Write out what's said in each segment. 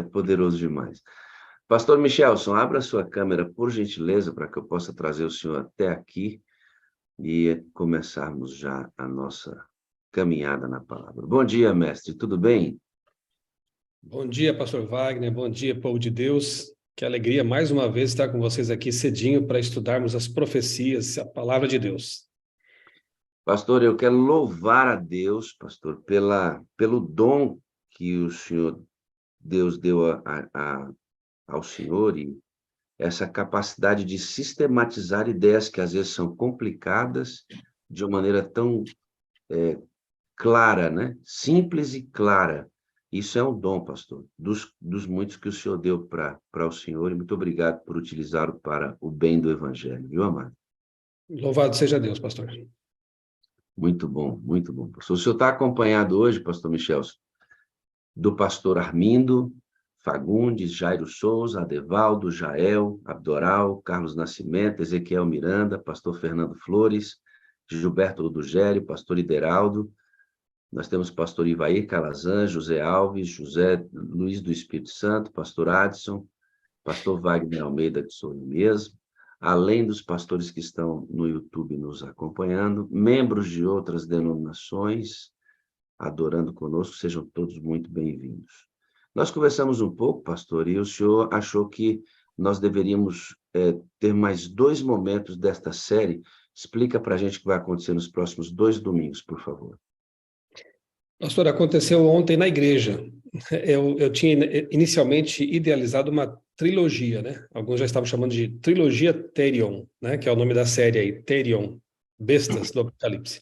é poderoso demais. Pastor Michelson, abra sua câmera, por gentileza, para que eu possa trazer o senhor até aqui e começarmos já a nossa caminhada na palavra. Bom dia, mestre, tudo bem? Bom dia, pastor Wagner, bom dia, povo de Deus. Que alegria mais uma vez estar com vocês aqui cedinho para estudarmos as profecias, a palavra de Deus. Pastor, eu quero louvar a Deus, pastor, pelo dom que o senhor, Deus deu ao senhor e essa capacidade de sistematizar ideias que às vezes são complicadas de uma maneira tão clara, né? Simples e clara. Isso é um dom, pastor, dos muitos que o senhor deu para o senhor, e muito obrigado por utilizá-lo para o bem do evangelho, viu, amado? Louvado seja Deus, pastor. Muito bom, pastor. O senhor está acompanhado hoje, pastor Michelson, do pastor Armindo Fagundes, Jairo Souza, Adevaldo, Jael, Abdoral, Carlos Nascimento, Ezequiel Miranda, pastor Fernando Flores, Gilberto Ludogério, pastor Ideraldo. Nós temos pastor Ivair Calazan, José Alves, José Luiz do Espírito Santo, pastor Adson, pastor Wagner Almeida de Souza mesmo, além dos pastores que estão no YouTube nos acompanhando, membros de outras denominações, adorando conosco, sejam todos muito bem-vindos. Nós conversamos um pouco, pastor, e o senhor achou que nós deveríamos ter mais 2 momentos desta série. Explica para a gente o que vai acontecer nos próximos 2 domingos, por favor. Pastor, aconteceu ontem na igreja. Eu tinha inicialmente idealizado uma trilogia, né? Alguns já estavam chamando de trilogia Therion, né? Que é o nome da série aí, Therion, Bestas do Apocalipse.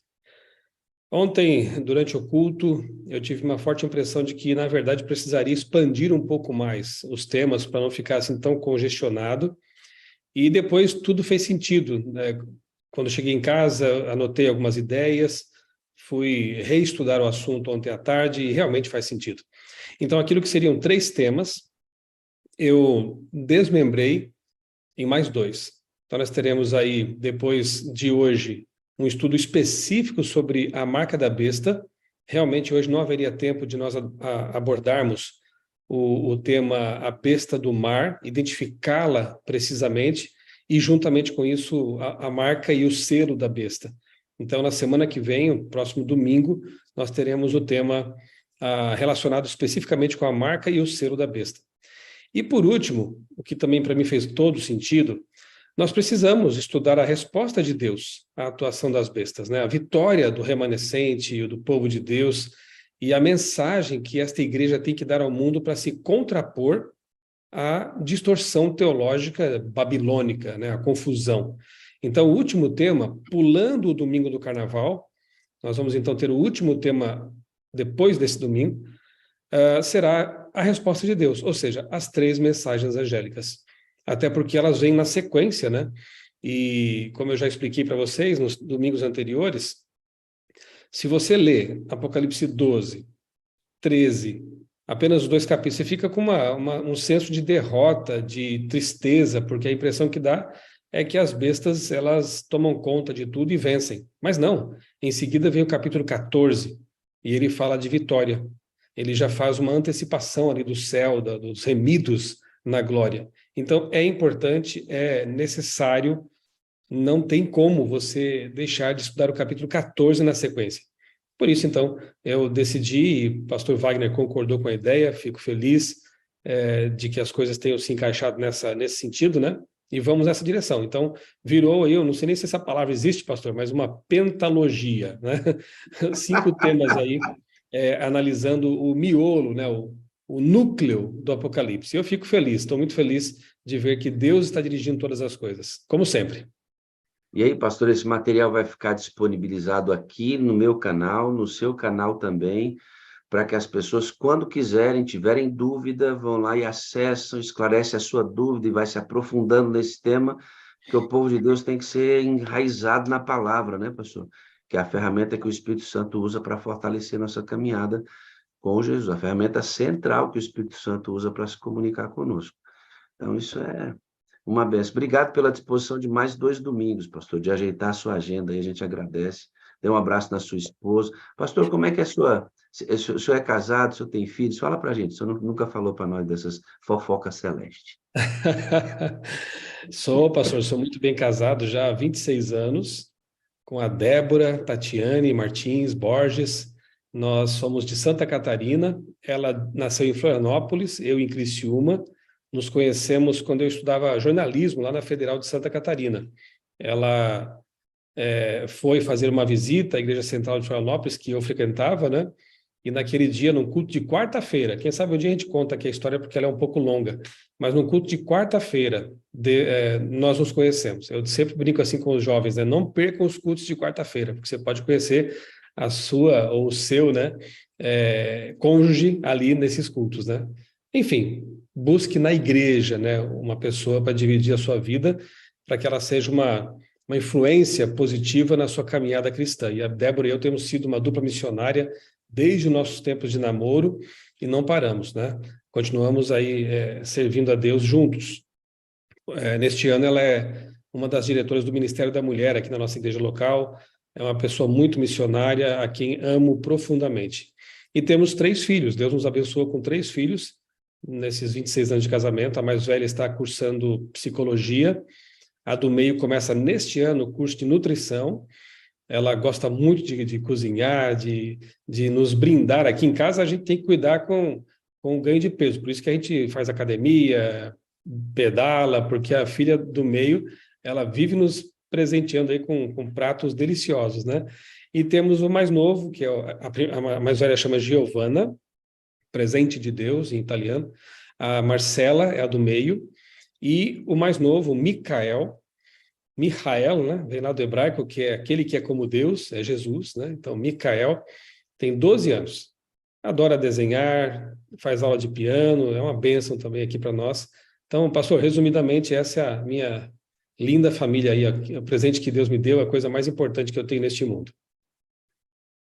Ontem, durante o culto, eu tive uma forte impressão de que, na verdade, precisaria expandir um pouco mais os temas para não ficar assim tão congestionado. E depois tudo fez sentido, né? Quando cheguei em casa, anotei algumas ideias, fui reestudar o assunto ontem à tarde e realmente faz sentido. Então, aquilo que seriam 3 temas, eu desmembrei em mais 2. Então, nós teremos aí, depois de hoje, um estudo específico sobre a marca da besta. Realmente, hoje não haveria tempo de nós abordarmos o tema a besta do mar, identificá-la precisamente, e juntamente com isso, a marca e o selo da besta. Então, na semana que vem, o próximo domingo, nós teremos o tema relacionado especificamente com a marca e o selo da besta. E por último, o que também para mim fez todo sentido, nós precisamos estudar a resposta de Deus à atuação das bestas, né? A vitória do remanescente e do povo de Deus e a mensagem que esta igreja tem que dar ao mundo para se contrapor à distorção teológica babilônica, né? A confusão. Então, o último tema, pulando o domingo do carnaval, nós vamos então ter o último tema depois desse domingo, será a resposta de Deus, ou seja, as 3 mensagens angélicas. Até porque elas vêm na sequência, né? E como eu já expliquei para vocês nos domingos anteriores, se você lê Apocalipse 12, 13, apenas os 2 capítulos, você fica com um senso de derrota, de tristeza, porque a impressão que dá é que as bestas, elas tomam conta de tudo e vencem. Mas não, em seguida vem o capítulo 14, e ele fala de vitória. Ele já faz uma antecipação ali do céu, dos remidos na glória. Então, é importante, é necessário, não tem como você deixar de estudar o capítulo 14 na sequência. Por isso, então, eu decidi, e o pastor Wagner concordou com a ideia, fico feliz de que as coisas tenham se encaixado nesse sentido, né? E vamos nessa direção. Então, virou aí, eu não sei nem se essa palavra existe, pastor, mas uma pentalogia, né? 5 temas aí, analisando o miolo, né? O núcleo do Apocalipse. Eu fico feliz, estou muito feliz de ver que Deus está dirigindo todas as coisas, como sempre. E aí, pastor, esse material vai ficar disponibilizado aqui no meu canal, no seu canal também, para que as pessoas, quando quiserem, tiverem dúvida, vão lá e acessam, esclarece a sua dúvida e vai se aprofundando nesse tema, porque o povo de Deus tem que ser enraizado na palavra, né, pastor? Que é a ferramenta que o Espírito Santo usa para fortalecer nossa caminhada com Jesus, a ferramenta central que o Espírito Santo usa para se comunicar conosco. Então, isso é uma benção. Obrigado pela disposição de mais 2 domingos, pastor, de ajeitar a sua agenda aí, a gente agradece. Dê um abraço na sua esposa. Pastor, como é que é a O senhor é casado, o senhor tem filhos? Fala para a gente, o senhor nunca falou para nós dessas fofocas celestes. Sou, pastor, sou muito bem casado já há 26 anos, com a Débora Tatiane Martins Borges. Nós somos de Santa Catarina, ela nasceu em Florianópolis, eu em Criciúma. Nos conhecemos quando eu estudava jornalismo lá na Federal de Santa Catarina. Ela foi fazer uma visita à Igreja Central de Florianópolis, que eu frequentava, né? E naquele dia, num culto de quarta-feira, quem sabe um dia a gente conta aqui a história porque ela é um pouco longa, mas num culto de quarta-feira, nós nos conhecemos. Eu sempre brinco assim com os jovens, né? Não percam os cultos de quarta-feira, porque você pode conhecer a sua ou o seu, né, cônjuge ali nesses cultos, né? Enfim, busque na igreja, né, uma pessoa para dividir a sua vida, para que ela seja uma influência positiva na sua caminhada cristã. E a Débora e eu temos sido uma dupla missionária desde os nossos tempos de namoro e não paramos, né? Continuamos aí servindo a Deus juntos. Neste ano ela é uma das diretoras do Ministério da Mulher aqui na nossa igreja local, é uma pessoa muito missionária, a quem amo profundamente. E temos 3 filhos, Deus nos abençoou com 3 filhos, nesses 26 anos de casamento. A mais velha está cursando psicologia, a do meio começa neste ano o curso de nutrição. Ela gosta muito de cozinhar, de nos brindar. Aqui em casa a gente tem que cuidar com o ganho de peso, por isso que a gente faz academia, pedala, porque a filha do meio, ela vive nos presenteando aí com pratos deliciosos, né? E temos o mais novo, que é a mais velha chama Giovanna, presente de Deus em italiano. A Marcela é a do meio, e o mais novo, o Michael, né? Vem lá do hebraico, que é aquele que é como Deus, é Jesus, né? Então, Michael tem 12 anos. Adora desenhar, faz aula de piano, é uma bênção também aqui para nós. Então, pastor, resumidamente, essa é a minha linda família aí, o presente que Deus me deu, a coisa mais importante que eu tenho neste mundo.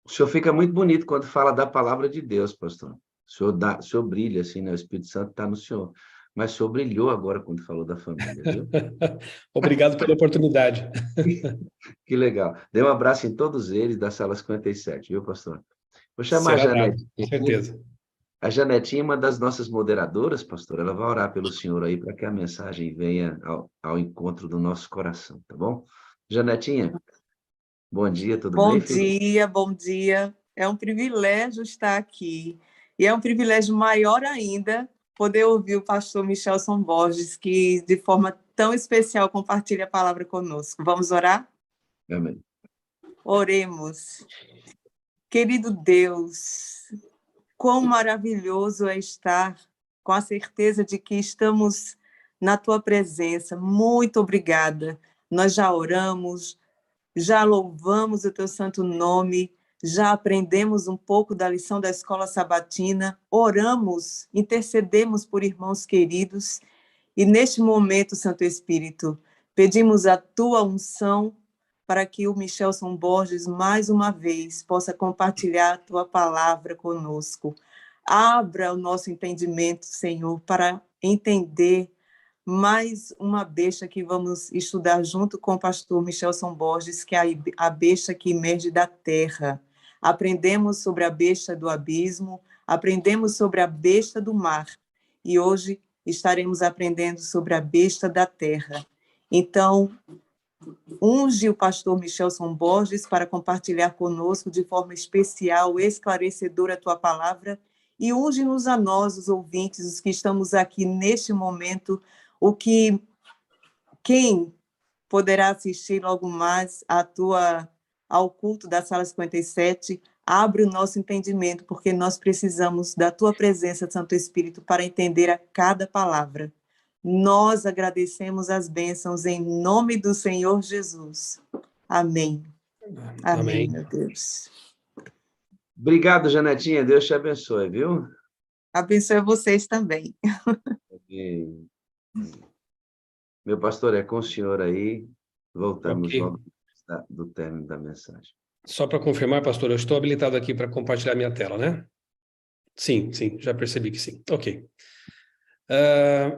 O senhor fica muito bonito quando fala da palavra de Deus, pastor. O senhor brilha, assim, né? O Espírito Santo está no senhor. Mas o senhor brilhou agora quando falou da família, viu? Obrigado pela oportunidade. Que legal. Dê um abraço em todos eles da sala 57, viu, pastor? Vou chamar a Será dado, Janetinha com aqui. certeza. A Janetinha é uma das nossas moderadoras, pastor. Ela vai orar pelo senhor aí para que a mensagem venha ao encontro do nosso coração, tá bom? Janetinha, bom dia, tudo Bom bem, filho? dia, bom dia. É um privilégio estar aqui. E é um privilégio maior ainda poder ouvir o pastor Michelson Borges, que de forma tão especial compartilha a palavra conosco. Vamos orar? Amém. Oremos. Querido Deus, quão maravilhoso é estar com a certeza de que estamos na tua presença. Muito obrigada. Nós já oramos, já louvamos o teu santo nome, já aprendemos um pouco da lição da escola sabatina, oramos, intercedemos por irmãos queridos, e neste momento, Santo Espírito, pedimos a tua unção para que o Michelson Borges, mais uma vez, possa compartilhar a tua palavra conosco. Abra o nosso entendimento, Senhor, para entender mais uma besta que vamos estudar junto com o pastor Michelson Borges, que é a besta que emerge da terra. Aprendemos sobre a besta do abismo, aprendemos sobre a besta do mar, e hoje estaremos aprendendo sobre a besta da terra. Então, unge o pastor Michelson Borges para compartilhar conosco de forma especial, esclarecedora a tua palavra, e unge-nos a nós, os ouvintes, os que estamos aqui neste momento, quem poderá assistir logo mais ao culto da Sala 57, abre o nosso entendimento, porque nós precisamos da tua presença, Santo Espírito, para entender a cada palavra. Nós agradecemos as bênçãos em nome do Senhor Jesus. Amém. Amém, meu Deus. Obrigado, Janetinha. Deus te abençoe, viu? Abençoe vocês também. E, meu pastor, é com o senhor aí. Voltamos Ok. logo do término da mensagem. Só para confirmar, pastor, eu estou habilitado aqui para compartilhar minha tela, né? Sim, já percebi que sim. Ok.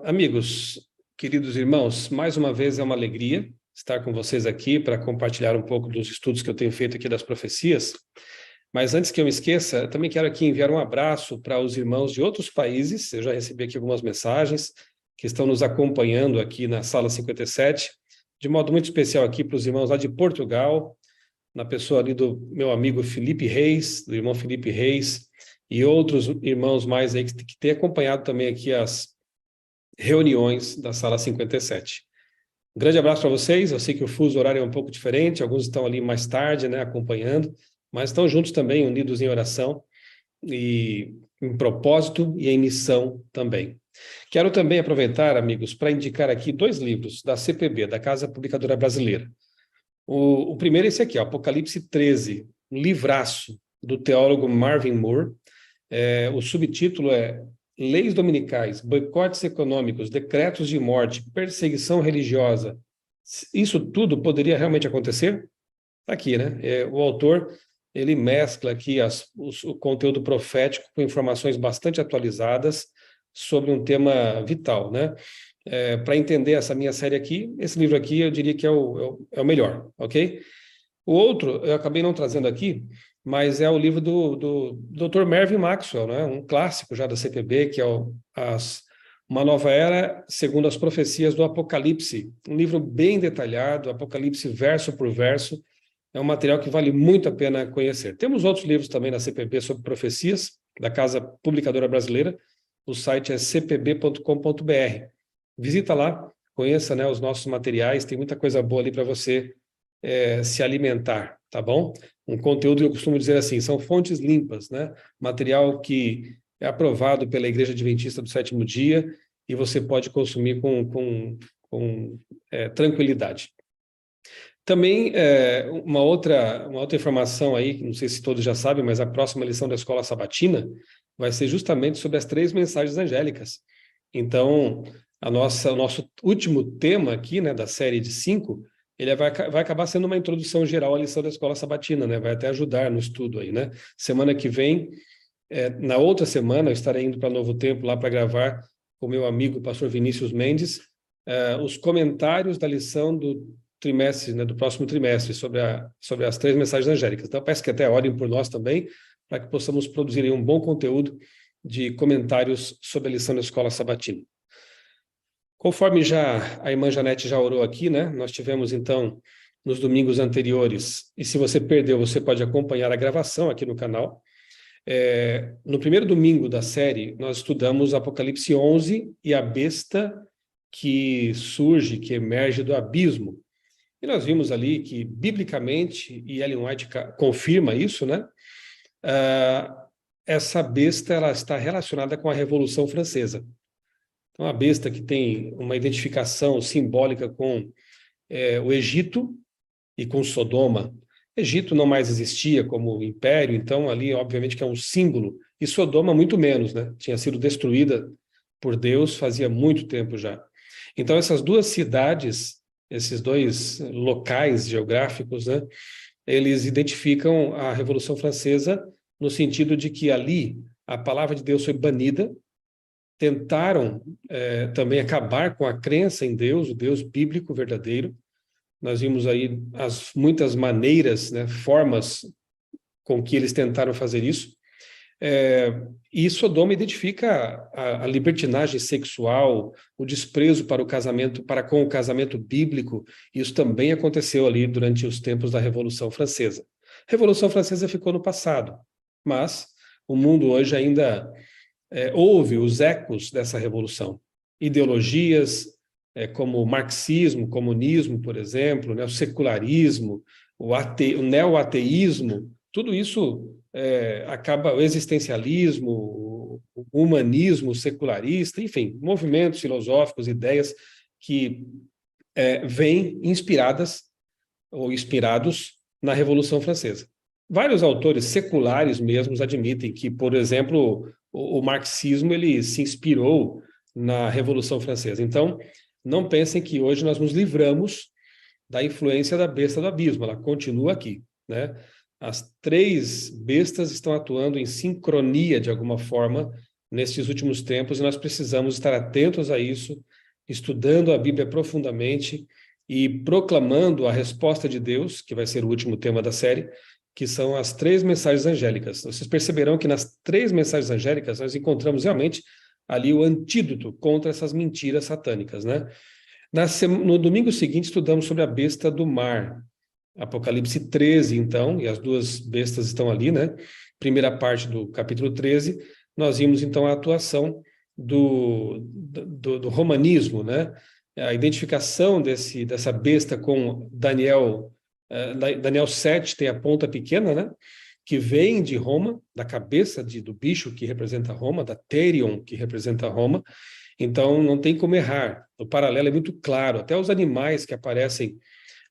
Amigos, queridos irmãos, mais uma vez é uma alegria estar com vocês aqui para compartilhar um pouco dos estudos que eu tenho feito aqui das profecias. Mas antes que eu me esqueça, também quero aqui enviar um abraço para os irmãos de outros países. Eu já recebi aqui algumas mensagens que estão nos acompanhando aqui na Sala 57, de modo muito especial aqui para os irmãos lá de Portugal, na pessoa ali do meu amigo Felipe Reis, do irmão Felipe Reis, e outros irmãos mais aí que têm acompanhado também aqui as reuniões da Sala 57. Um grande abraço para vocês. Eu sei que o fuso horário é um pouco diferente, alguns estão ali mais tarde, né, acompanhando, mas estão juntos também, unidos em oração e em propósito e em missão também. Quero também aproveitar, amigos, para indicar aqui 2 livros da CPB, da Casa Publicadora Brasileira. O primeiro é esse aqui, Apocalipse 13, um livraço do teólogo Marvin Moore. O subtítulo é Leis Dominicais, Boicotes Econômicos, Decretos de Morte, Perseguição Religiosa. Isso tudo poderia realmente acontecer? Está aqui, né? O autor, ele mescla aqui o conteúdo profético com informações bastante atualizadas sobre um tema vital, né? Para entender essa minha série aqui, esse livro aqui eu diria que é o melhor, ok? O outro, eu acabei não trazendo aqui, mas é o livro do Dr. Mervyn Maxwell, né? Um clássico já da CPB, que é Uma Nova Era segundo as Profecias do Apocalipse. Um livro bem detalhado, Apocalipse verso por verso. É um material que vale muito a pena conhecer. Temos outros livros também na CPB sobre profecias, da Casa Publicadora Brasileira. O site é cpb.com.br. Visita lá, conheça, né, os nossos materiais, tem muita coisa boa ali para você se alimentar, tá bom? Um conteúdo que eu costumo dizer assim, são fontes limpas, né? Material que é aprovado pela Igreja Adventista do Sétimo Dia e você pode consumir com tranquilidade. Também uma outra informação aí, não sei se todos já sabem, mas a próxima lição da Escola Sabatina vai ser justamente sobre as 3 mensagens angélicas. Então, o nosso último tema aqui, né, da série de 5, ele vai acabar sendo uma introdução geral à lição da Escola Sabatina, né? Vai até ajudar no estudo aí, né? Semana que vem, na outra semana, eu estarei indo para Novo Tempo lá para gravar com o meu amigo, o pastor Vinícius Mendes, os comentários da lição do trimestre, né, do próximo trimestre, sobre as 3 mensagens angélicas. Então, peço que até orem por nós também, para que possamos produzir aí um bom conteúdo de comentários sobre a lição da Escola Sabatina. Conforme a irmã Janete já orou aqui, né? Nós tivemos, então, nos domingos anteriores, e se você perdeu, você pode acompanhar a gravação aqui no canal. No primeiro domingo da série, nós estudamos Apocalipse 11 e a besta que surge, que emerge do abismo. E nós vimos ali que, biblicamente, e Ellen White confirma isso, né? Essa besta ela está relacionada com a Revolução Francesa. Então, a besta que tem uma identificação simbólica com o Egito e com Sodoma. Egito não mais existia como império, então ali, obviamente, que é um símbolo, e Sodoma muito menos, né? Tinha sido destruída por Deus fazia muito tempo já. Então, essas 2 cidades, esses 2 locais geográficos, né? Eles identificam a Revolução Francesa no sentido de que ali a palavra de Deus foi banida, tentaram também acabar com a crença em Deus, o Deus bíblico verdadeiro. Nós vimos aí muitas maneiras, né, formas com que eles tentaram fazer isso. E Sodoma identifica a libertinagem sexual, o desprezo para o casamento, com o casamento bíblico. Isso também aconteceu ali durante os tempos da Revolução Francesa. A Revolução Francesa ficou no passado, mas o mundo hoje ainda ouve os ecos dessa revolução. Ideologias como o marxismo, o comunismo, por exemplo, né, o secularismo, o neo-ateísmo, tudo isso acaba, o existencialismo, o humanismo secularista, enfim, movimentos filosóficos, ideias que vêm inspiradas ou inspirados na Revolução Francesa. Vários autores seculares mesmos admitem que, por exemplo, o marxismo ele se inspirou na Revolução Francesa. Então, não pensem que hoje nós nos livramos da influência da besta do abismo, ela continua aqui, né? As 3 bestas estão atuando em sincronia, de alguma forma, nesses últimos tempos, e nós precisamos estar atentos a isso, estudando a Bíblia profundamente e proclamando a resposta de Deus, que vai ser o último tema da série, que são as 3 mensagens angélicas. Vocês perceberão que nas 3 mensagens angélicas nós encontramos realmente ali o antídoto contra essas mentiras satânicas, né? No domingo seguinte estudamos sobre a besta do mar, Apocalipse 13, então, e as 2 bestas estão ali, né? Primeira parte do capítulo 13, nós vimos então a atuação do romanismo, né? A identificação dessa besta com Daniel 7 tem a ponta pequena, né? Que vem de Roma, da cabeça do bicho que representa Roma, da Therion que representa Roma. Então não tem como errar. O paralelo é muito claro. Até os animais que aparecem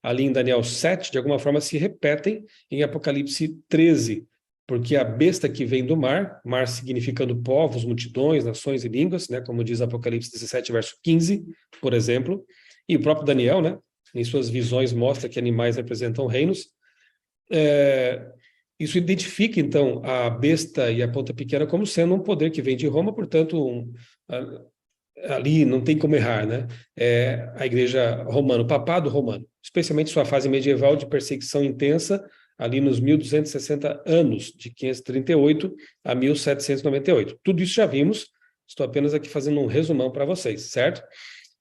ali em Daniel 7, de alguma forma se repetem em Apocalipse 13, porque a besta que vem do mar, mar significando povos, multidões, nações e línguas, né, como diz Apocalipse 17, verso 15, por exemplo, e o próprio Daniel, né, em suas visões mostra que animais representam reinos. Isso identifica, então, a besta e a ponta pequena como sendo um poder que vem de Roma, portanto, ali não tem como errar, né? É a igreja romana, o papado romano, especialmente sua fase medieval de perseguição intensa, ali nos 1260 anos, de 538 a 1798. Tudo isso já vimos, estou apenas aqui fazendo um resumão para vocês, certo?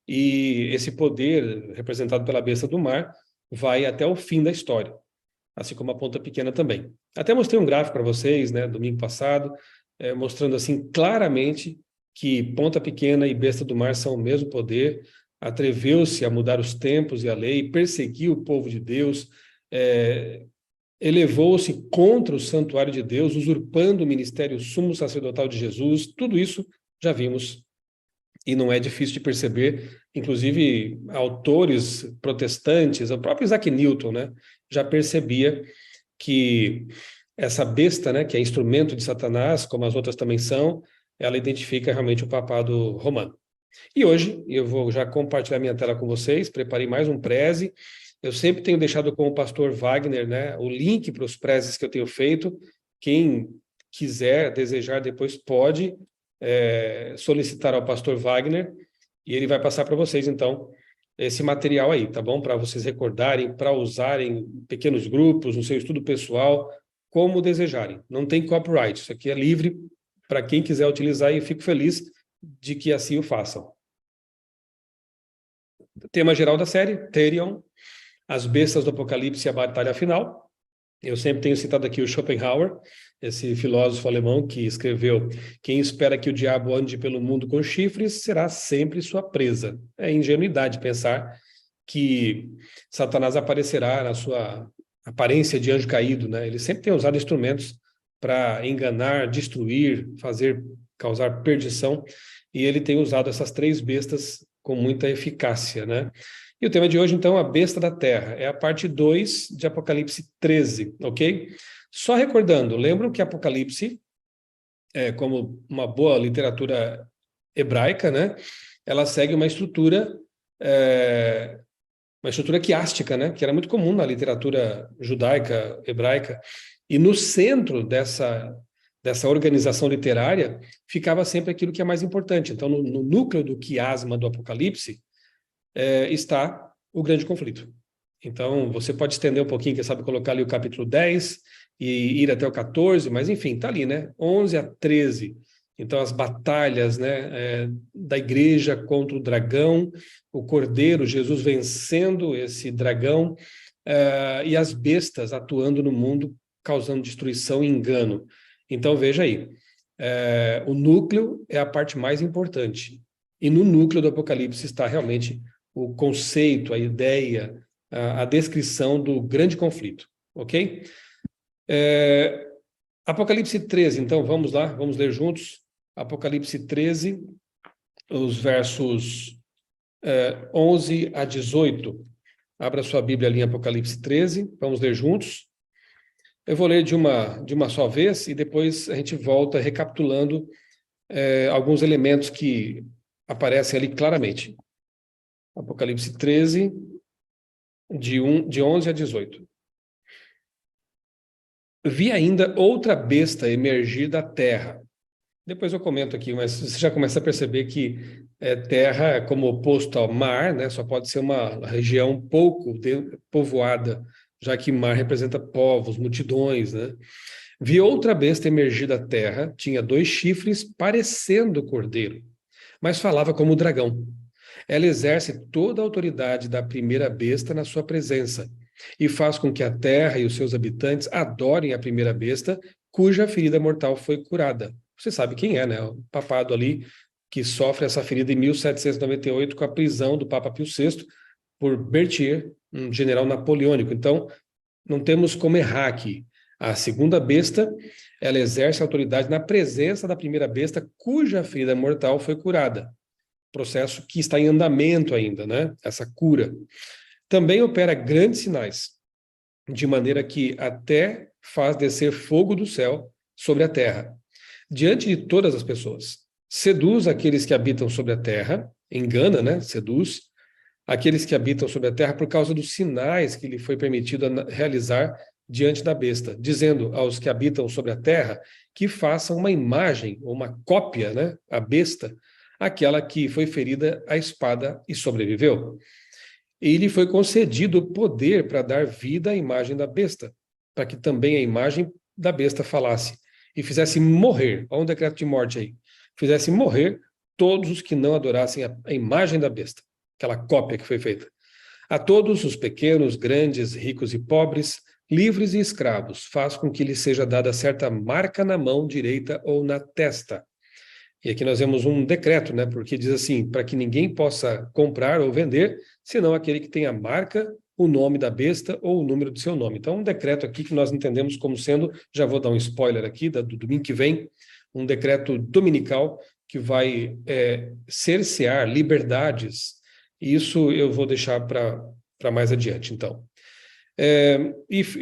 E esse poder, representado pela besta do mar, vai até o fim da história, assim como a ponta pequena também. Até mostrei um gráfico para vocês, né, domingo passado, mostrando assim claramente que ponta pequena e besta do mar são o mesmo poder, atreveu-se a mudar os tempos e a lei, perseguiu o povo de Deus, elevou-se contra o santuário de Deus, usurpando o ministério sumo sacerdotal de Jesus. Tudo isso já vimos e não é difícil de perceber, inclusive autores protestantes, o próprio Isaac Newton, né, já percebia que essa besta, né, que é instrumento de Satanás, como as outras também são, ela identifica realmente o papado romano. E hoje eu vou já compartilhar minha tela com vocês, preparei mais um preze. Eu sempre tenho deixado com o pastor Wagner, né, o link para os prezes que eu tenho feito. Quem quiser, desejar, depois pode solicitar ao pastor Wagner e ele vai passar para vocês, então, esse material aí, tá bom? Para vocês recordarem, para usarem em pequenos grupos, no seu estudo pessoal, como desejarem. Não tem copyright, isso aqui é livre para quem quiser utilizar e fico feliz de que assim o façam. Tema geral da série, Therion, as bestas do Apocalipse e a batalha final. Eu sempre tenho citado aqui o Schopenhauer, esse filósofo alemão que escreveu: quem espera que o diabo ande pelo mundo com chifres será sempre sua presa. É ingenuidade pensar que Satanás aparecerá na sua aparência de anjo caído, né? Ele sempre tem usado instrumentos para enganar, destruir, causar perdição, e ele tem usado essas 3 bestas com muita eficácia, né? E o tema de hoje, então, a besta da terra, é a parte 2 de Apocalipse 13, ok? Só recordando, lembram que Apocalipse, como uma boa literatura hebraica, né? Ela segue uma estrutura quiástica, né? Que era muito comum na literatura judaica, hebraica. E no centro dessa organização literária ficava sempre aquilo que é mais importante. Então, no núcleo do quiasma do Apocalipse está o grande conflito. Então, você pode estender um pouquinho, quem sabe colocar ali o capítulo 10 e ir até o 14, mas enfim, está ali, né? 11 a 13. Então, as batalhas, né, da igreja contra o dragão, o cordeiro, Jesus vencendo esse dragão, e as bestas atuando no mundo, causando destruição e engano. Então, veja aí, o núcleo é a parte mais importante. E no núcleo do Apocalipse está realmente o conceito, a ideia, a descrição do grande conflito, ok? Apocalipse 13, então, vamos lá, vamos ler juntos. Apocalipse 13, os versos 11 a 18. Abra sua Bíblia ali em Apocalipse 13, vamos ler juntos. Eu vou ler de uma só vez e depois a gente volta recapitulando alguns elementos que aparecem ali claramente. Apocalipse 13, de 11 a 18. Vi ainda outra besta emergir da terra. Depois eu comento aqui, mas você já começa a perceber que terra, como oposto ao mar, né, só pode ser uma região pouco povoada já que mar representa povos, multidões, né? Vi outra besta emergir da terra, tinha 2 chifres, parecendo cordeiro, mas falava como dragão. Ela exerce toda a autoridade da primeira besta na sua presença, e faz com que a terra e os seus habitantes adorem a primeira besta, cuja ferida mortal foi curada. Você sabe quem é, né? O papado ali que sofre essa ferida em 1798 com a prisão do Papa Pio VI por Berthier, um general napoleônico. Então, não temos como errar aqui. A segunda besta, ela exerce autoridade na presença da primeira besta, cuja ferida mortal foi curada. Processo que está em andamento ainda, né? Essa cura. Também opera grandes sinais, de maneira que até faz descer fogo do céu sobre a terra, diante de todas as pessoas. Seduz aqueles que habitam sobre a terra, engana, né? Seduz aqueles que habitam sobre a terra por causa dos sinais que lhe foi permitido realizar diante da besta, dizendo aos que habitam sobre a terra que façam uma imagem, ou uma cópia, né? A besta, aquela que foi ferida à espada e sobreviveu. E lhe foi concedido o poder para dar vida à imagem da besta, para que também a imagem da besta falasse e fizesse morrer, olha um decreto de morte aí, fizesse morrer todos os que não adorassem a imagem da besta, aquela cópia que foi feita. A todos os pequenos, grandes, ricos e pobres, livres e escravos, faz com que lhe seja dada certa marca na mão direita ou na testa. E aqui nós vemos um decreto, né? Porque diz assim, para que ninguém possa comprar ou vender, senão aquele que tem a marca, o nome da besta ou o número do seu nome. Então, um decreto aqui que nós entendemos como sendo, já vou dar um spoiler aqui, do domingo que vem, um decreto dominical que vai cercear liberdades. E isso eu vou deixar para mais adiante, então. E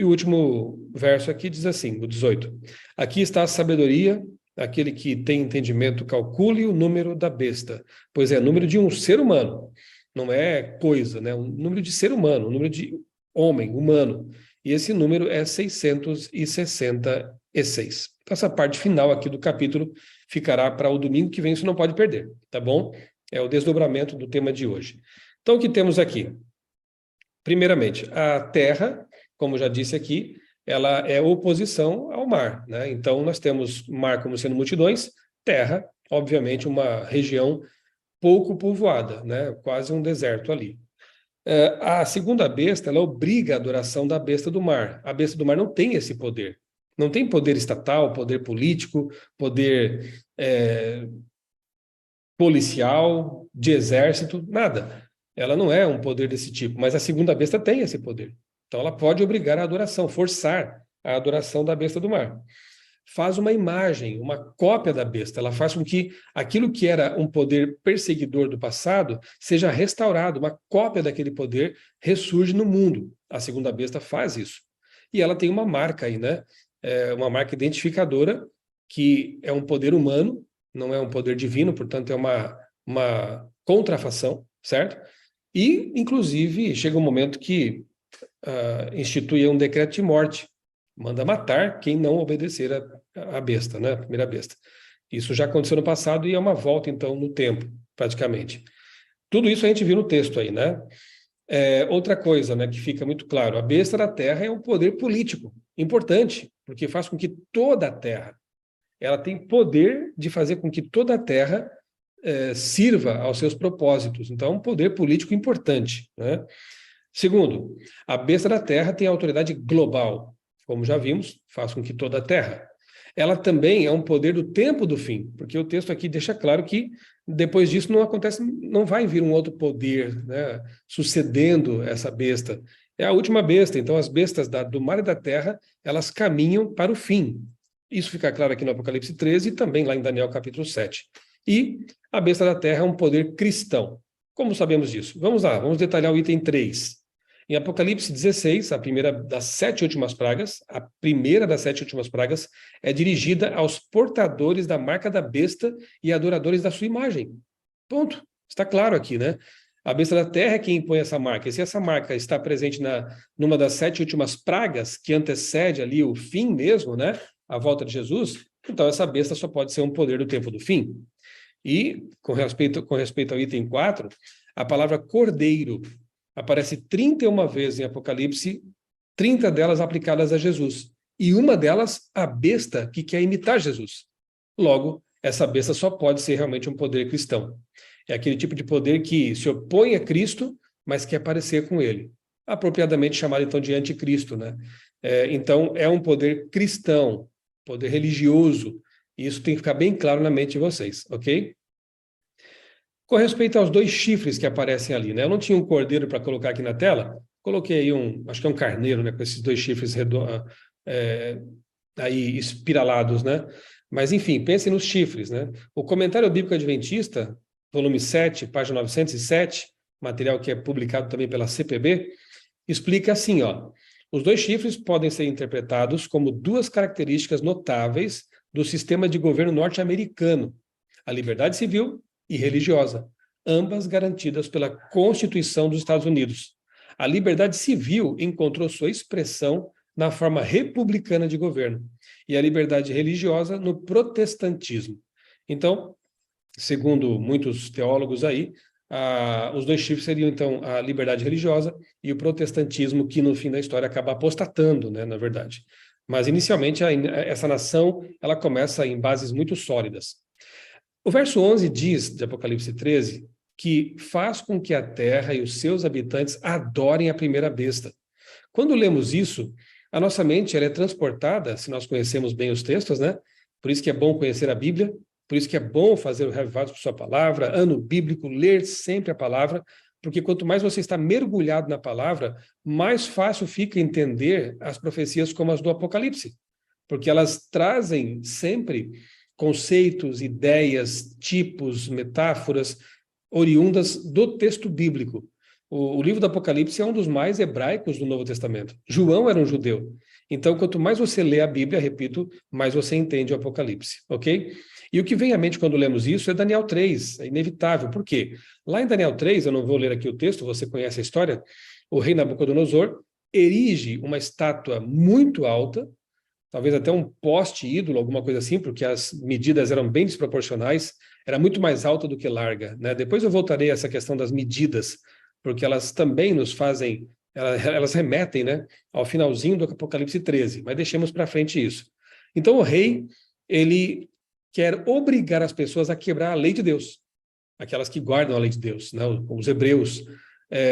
o último verso aqui diz assim, o 18. Aqui está a sabedoria. Aquele que tem entendimento, calcule o número da besta, pois é o número de um ser humano, não é coisa, né? Um número de ser humano, um número de homem, humano. E esse número é 666. Então, essa parte final aqui do capítulo ficará para o domingo que vem, isso não pode perder, tá bom? É o desdobramento do tema de hoje. Então, o que temos aqui? Primeiramente, a terra, como já disse aqui, ela é oposição ao mar, né? Então, nós temos mar como sendo multidões, terra, obviamente, uma região pouco povoada, né? Quase um deserto ali. A segunda besta, ela obriga a adoração da besta do mar. A besta do mar não tem esse poder. Não tem poder estatal, poder político, poder policial, de exército, nada. Ela não é um poder desse tipo, mas a segunda besta tem esse poder. Então, ela pode obrigar a adoração, forçar a adoração da besta do mar. Faz uma imagem, uma cópia da besta. Ela faz com que aquilo que era um poder perseguidor do passado seja restaurado. Uma cópia daquele poder ressurge no mundo. A segunda besta faz isso. E ela tem uma marca aí, né? Uma marca identificadora, que é um poder humano, não é um poder divino, portanto, é uma contrafação, certo? E, inclusive, chega um momento que institui um decreto de morte, manda matar quem não obedecer a besta, né? A primeira besta. Isso já aconteceu no passado e é uma volta, então, no tempo, praticamente. Tudo isso a gente viu no texto aí, né? Outra coisa, né, que fica muito claro, a besta da terra é um poder político importante, porque faz com que toda a terra, ela tem poder de fazer com que toda a terra sirva aos seus propósitos. Então, é um poder político importante, né? Segundo, a besta da terra tem autoridade global, como já vimos, faz com que toda a terra. Ela também é um poder do tempo do fim, porque o texto aqui deixa claro que depois disso não acontece, não vai vir um outro poder, né, sucedendo essa besta. É a última besta, então as bestas do mar e da terra, elas caminham para o fim. Isso fica claro aqui no Apocalipse 13 e também lá em Daniel capítulo 7. E a besta da terra é um poder cristão. Como sabemos disso? Vamos lá, vamos detalhar o item 3. Em Apocalipse 16, a primeira das 7 últimas pragas, é dirigida aos portadores da marca da besta e adoradores da sua imagem. Ponto. Está claro aqui, né? A besta da terra é quem impõe essa marca. E se essa marca está presente numa das 7 últimas pragas, que antecede ali o fim mesmo, né? A volta de Jesus, então essa besta só pode ser um poder do tempo do fim. E, com respeito ao item 4, a palavra cordeiro aparece 31 vezes em Apocalipse 30 delas aplicadas a Jesus, e uma delas a besta que quer imitar Jesus. Logo, essa besta só pode ser realmente um poder cristão. É aquele tipo de poder que se opõe a Cristo, mas quer parecer com ele. Apropriadamente chamado, então, de anticristo, né? Então, é um poder cristão, poder religioso, e isso tem que ficar bem claro na mente de vocês, ok? Com respeito aos 2 chifres que aparecem ali, né? Eu não tinha um cordeiro para colocar aqui na tela, coloquei aí acho que é um carneiro, né? Com esses 2 chifres aí espiralados, né? Mas, enfim, pensem nos chifres, né? O Comentário Bíblico Adventista, volume 7, página 907, material que é publicado também pela CPB, explica assim, ó: os 2 chifres podem ser interpretados como 2 características notáveis do sistema de governo norte-americano, a liberdade civil e religiosa, ambas garantidas pela Constituição dos Estados Unidos. A liberdade civil encontrou sua expressão na forma republicana de governo, e a liberdade religiosa no protestantismo. Então, segundo muitos teólogos aí, os 2 chifres seriam, então, a liberdade religiosa e o protestantismo, que no fim da história acaba apostatando, né, na verdade. Mas, inicialmente, essa nação, ela começa em bases muito sólidas. O verso 11 diz, de Apocalipse 13, que faz com que a terra e os seus habitantes adorem a primeira besta. Quando lemos isso, a nossa mente ela é transportada, se nós conhecemos bem os textos, né? Por isso que é bom conhecer a Bíblia, por isso que é bom fazer o Revivados por sua palavra, ano bíblico, ler sempre a palavra, porque quanto mais você está mergulhado na palavra, mais fácil fica entender as profecias como as do Apocalipse, porque elas trazem sempre conceitos, ideias, tipos, metáforas oriundas do texto bíblico. O livro do Apocalipse é um dos mais hebraicos do Novo Testamento. João era um judeu. Então, quanto mais você lê a Bíblia, repito, mais você entende o Apocalipse, ok? E o que vem à mente quando lemos isso é Daniel 3, é inevitável. Por quê? Lá em Daniel 3, eu não vou ler aqui o texto, você conhece a história, o rei Nabucodonosor erige uma estátua muito alta, talvez até um poste ídolo, alguma coisa assim, porque as medidas eram bem desproporcionais, era muito mais alta do que larga, né? Depois eu voltarei a essa questão das medidas, porque elas também nos fazem, elas remetem, né, ao finalzinho do Apocalipse 13, mas deixemos para frente isso. Então o rei, ele quer obrigar as pessoas a quebrar a lei de Deus, aquelas que guardam a lei de Deus, né, os hebreus.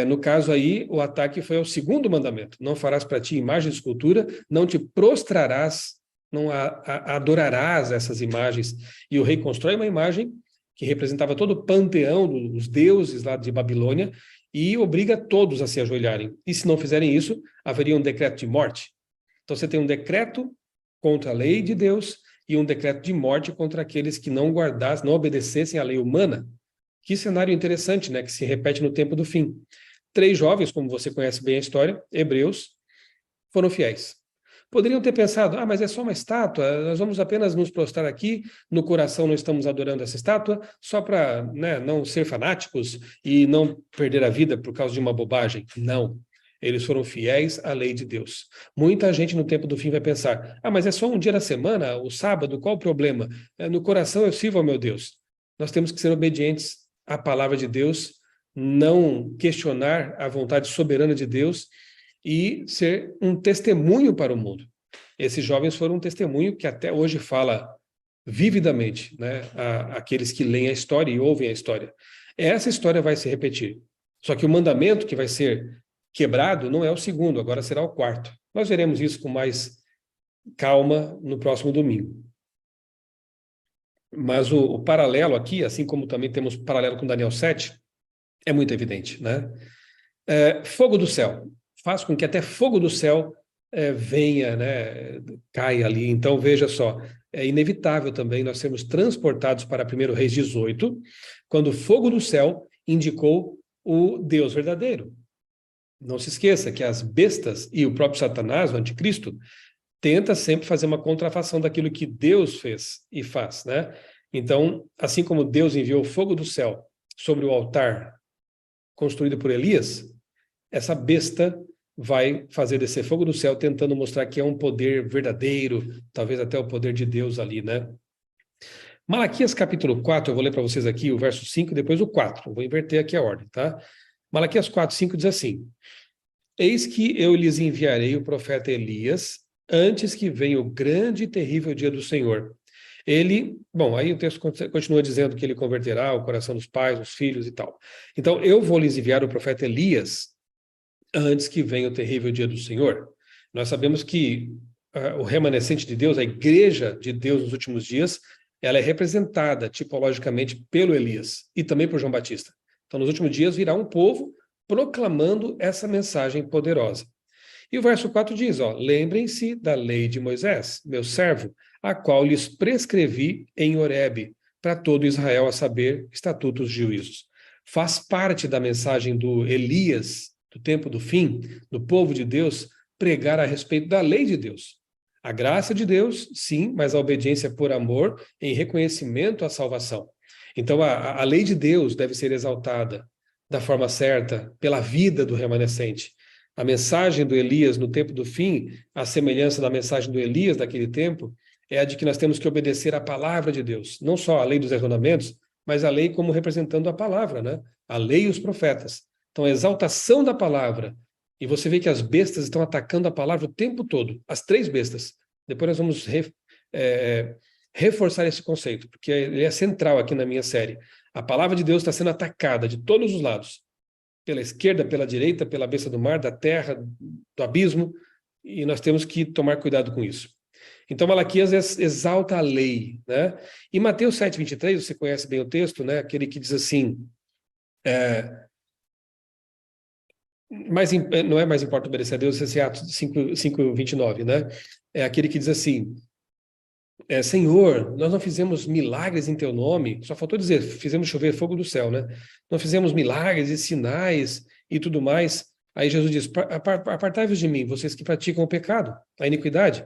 No caso aí, o ataque foi ao 2º mandamento: não farás para ti imagem de escultura, não te prostrarás, não adorarás essas imagens. E o rei constrói uma imagem que representava todo o panteão dos deuses lá de Babilônia e obriga todos a se ajoelharem. E se não fizerem isso, haveria um decreto de morte. Então você tem um decreto contra a lei de Deus e um decreto de morte contra aqueles que não guardassem, não obedecessem à lei humana. Que cenário interessante, né, que se repete no tempo do fim. 3 jovens, como você conhece bem a história, hebreus, foram fiéis. Poderiam ter pensado, mas é só uma estátua, nós vamos apenas nos prostrar aqui, no coração não estamos adorando essa estátua, só para, né, não ser fanáticos e não perder a vida por causa de uma bobagem. Não. Eles foram fiéis à lei de Deus. Muita gente no tempo do fim vai pensar, mas é só um dia da semana, o sábado, qual o problema? No coração eu sirvo ao meu Deus. Nós temos que ser obedientes à palavra de Deus, não questionar a vontade soberana de Deus e ser um testemunho para o mundo. Esses jovens foram um testemunho que até hoje fala vividamente, né, àqueles que leem a história e ouvem a história. Essa história vai se repetir. Só que o mandamento que vai ser quebrado não é o 2º, agora será o 4º. Nós veremos isso com mais calma no próximo domingo. Mas o paralelo aqui, assim como também temos paralelo com Daniel 7, é muito evidente, né? Fogo do céu. Faz com que até fogo do céu venha, né, caia ali. Então, veja só, é inevitável também nós sermos transportados para 1 Reis 18, quando o fogo do céu indicou o Deus verdadeiro. Não se esqueça que as bestas e o próprio Satanás, o anticristo, tenta sempre fazer uma contrafação daquilo que Deus fez e faz, né? Então, assim como Deus enviou o fogo do céu sobre o altar construído por Elias, essa besta vai fazer descer fogo do céu, tentando mostrar que é um poder verdadeiro, talvez até o poder de Deus ali, né? Malaquias capítulo 4, eu vou ler para vocês aqui o verso 5 e depois o 4, eu vou inverter aqui a ordem, tá? Malaquias 4, 5 diz assim: Eis que eu lhes enviarei o profeta Elias, antes que venha o grande e terrível dia do Senhor. Ele, bom, aí o texto continua dizendo que ele converterá o coração dos pais, dos filhos e tal. Então, eu vou lhes enviar o profeta Elias, antes que venha o terrível dia do Senhor. Nós sabemos que o remanescente de Deus, a igreja de Deus nos últimos dias, ela é representada tipologicamente pelo Elias e também por João Batista. Então, nos últimos dias virá um povo proclamando essa mensagem poderosa. E o verso 4 diz, lembrem-se da lei de Moisés, meu servo, a qual lhes prescrevi em Horebe, para todo Israel, a saber, estatutos e juízos. Faz parte da mensagem do Elias, do tempo do fim, do povo de Deus, pregar a respeito da lei de Deus. A graça de Deus, sim, mas a obediência por amor, em reconhecimento à salvação. Então, a lei de Deus deve ser exaltada da forma certa, pela vida do remanescente. A mensagem do Elias no tempo do fim, a semelhança da mensagem do Elias daquele tempo, é a de que nós temos que obedecer à palavra de Deus, não só a lei dos mandamentos, mas a lei como representando a palavra, né? A lei e os profetas. Então, a exaltação da palavra, e você vê que as bestas estão atacando a palavra o tempo todo, as 3 bestas. Depois nós vamos reforçar esse conceito, porque ele é central aqui na minha série. A palavra de Deus está sendo atacada de todos os lados, pela esquerda, pela direita, pela besta do mar, da terra, do abismo, e nós temos que tomar cuidado com isso. Então, Malaquias exalta a lei, né? E Mateus 7,23, você conhece bem o texto, né? Aquele que diz assim, não é mais importa obedecer a Deus, esse é Atos 5,29, né? É aquele que diz assim, Senhor, nós não fizemos milagres em teu nome, só faltou dizer, fizemos chover fogo do céu, né? Não fizemos milagres e sinais e tudo mais. Aí Jesus diz, apartai-vos de mim, vocês que praticam o pecado, a iniquidade.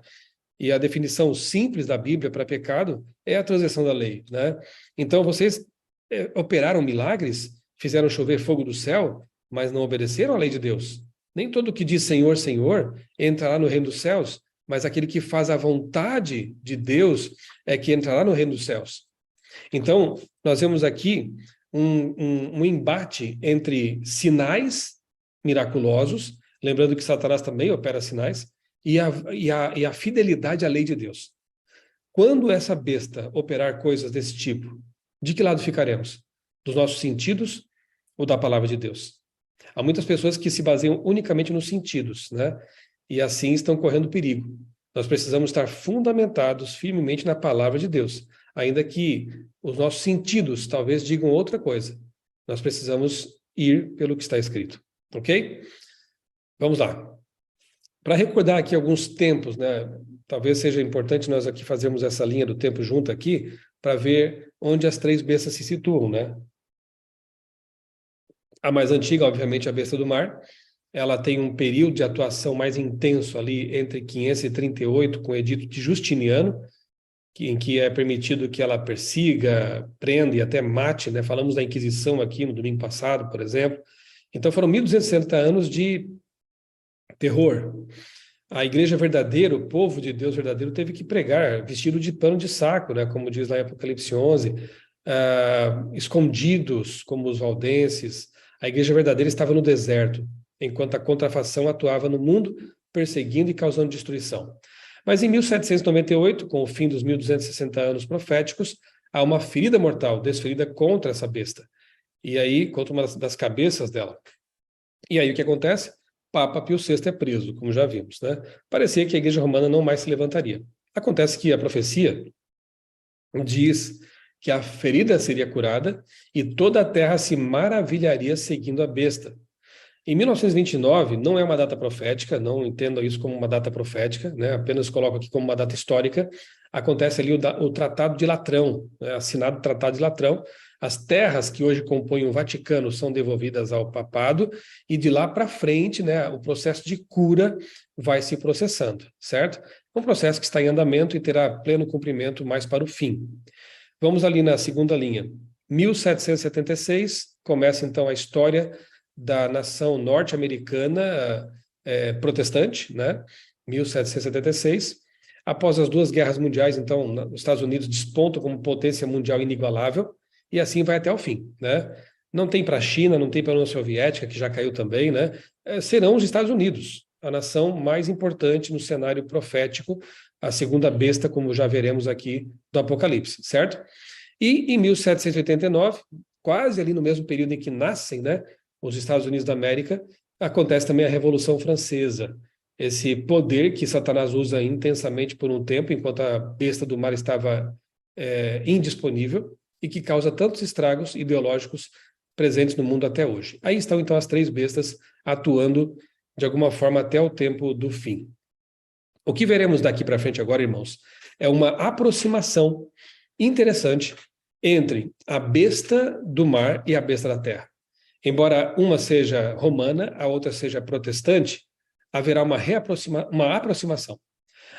E a definição simples da Bíblia para pecado é a transgressão da lei, né? Então, vocês operaram milagres, fizeram chover fogo do céu, mas não obedeceram à lei de Deus. Nem todo que diz Senhor, Senhor, entrará no reino dos céus, mas aquele que faz a vontade de Deus é que entrará no reino dos céus. Então, nós vemos aqui um embate entre sinais miraculosos, lembrando que Satanás também opera sinais, e a fidelidade à lei de Deus. Quando essa besta operar coisas desse tipo, de que lado ficaremos? Dos nossos sentidos ou da palavra de Deus? Há muitas pessoas que se baseiam unicamente nos sentidos, né? E assim estão correndo perigo. Nós precisamos estar fundamentados firmemente na palavra de Deus, ainda que os nossos sentidos talvez digam outra coisa. Nós precisamos ir pelo que está escrito, ok? Vamos lá. Para recordar aqui alguns tempos, né? Talvez seja importante nós aqui fazermos essa linha do tempo junto aqui, para ver onde as 3 bestas se situam, né? A mais antiga, obviamente, a besta do mar. Ela tem um período de atuação mais intenso ali entre 538 com o edito de Justiniano, em que é permitido que ela persiga, prenda e até mate, né? Falamos da Inquisição aqui no domingo passado, por exemplo. Então foram 1260 anos de terror. A igreja verdadeira, o povo de Deus verdadeiro, teve que pregar vestido de pano de saco, né? Como diz lá em Apocalipse 11, escondidos como os valdenses. A igreja verdadeira estava no deserto, enquanto a contrafação atuava no mundo, perseguindo e causando destruição. Mas em 1798, com o fim dos 1260 anos proféticos, há uma ferida mortal desferida contra essa besta. E aí, contra uma das cabeças dela. E aí o que acontece? Papa Pio VI é preso, como já vimos, né? Parecia que a igreja romana não mais se levantaria. Acontece que a profecia diz que a ferida seria curada e toda a terra se maravilharia seguindo a besta. Em 1929, não é uma data profética, não entendo isso como uma data profética, né? Apenas coloco aqui como uma data histórica. Acontece ali o Tratado de Latrão, né? Assinado o Tratado de Latrão. As terras que hoje compõem o Vaticano são devolvidas ao papado e de lá para frente, né, o processo de cura vai se processando, certo? Um processo que está em andamento e terá pleno cumprimento mais para o fim. Vamos ali na segunda linha. 1776, começa então a história da nação norte-americana protestante, né? 1776. Após as 2 guerras mundiais, então, os Estados Unidos despontam como potência mundial inigualável, e assim vai até o fim, né? Não tem para a China, não tem para a União Soviética, que já caiu também, né? serão os Estados Unidos, a nação mais importante no cenário profético, a segunda besta, como já veremos aqui do Apocalipse, certo? E em 1789, quase ali no mesmo período em que nascem, né, os Estados Unidos da América, acontece também a Revolução Francesa, esse poder que Satanás usa intensamente por um tempo, enquanto a besta do mar estava indisponível, e que causa tantos estragos ideológicos presentes no mundo até hoje. Aí estão, então, as três bestas atuando, de alguma forma, até o tempo do fim. O que veremos daqui para frente agora, irmãos, é uma aproximação interessante entre a besta do mar e a besta da terra. Embora uma seja romana, a outra seja protestante, haverá uma aproximação.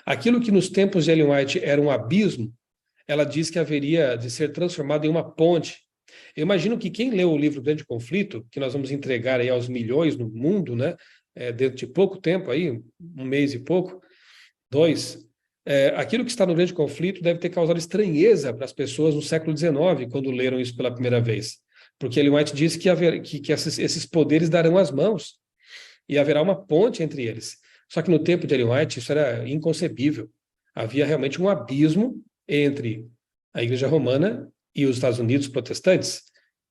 Aquilo que nos tempos de Ellen White era um abismo, ela diz que haveria de ser transformado em uma ponte. Eu imagino que quem leu o livro Grande Conflito, que nós vamos entregar aí aos milhões no mundo, né, dentro de pouco tempo, aí, um mês e pouco, 2, aquilo que está no Grande Conflito deve ter causado estranheza para as pessoas no século XIX, quando leram isso pela primeira vez. Porque Ellen White disse que esses poderes darão as mãos e haverá uma ponte entre eles. Só que no tempo de Ellen White isso era inconcebível. Havia realmente um abismo entre a Igreja Romana e os Estados Unidos protestantes,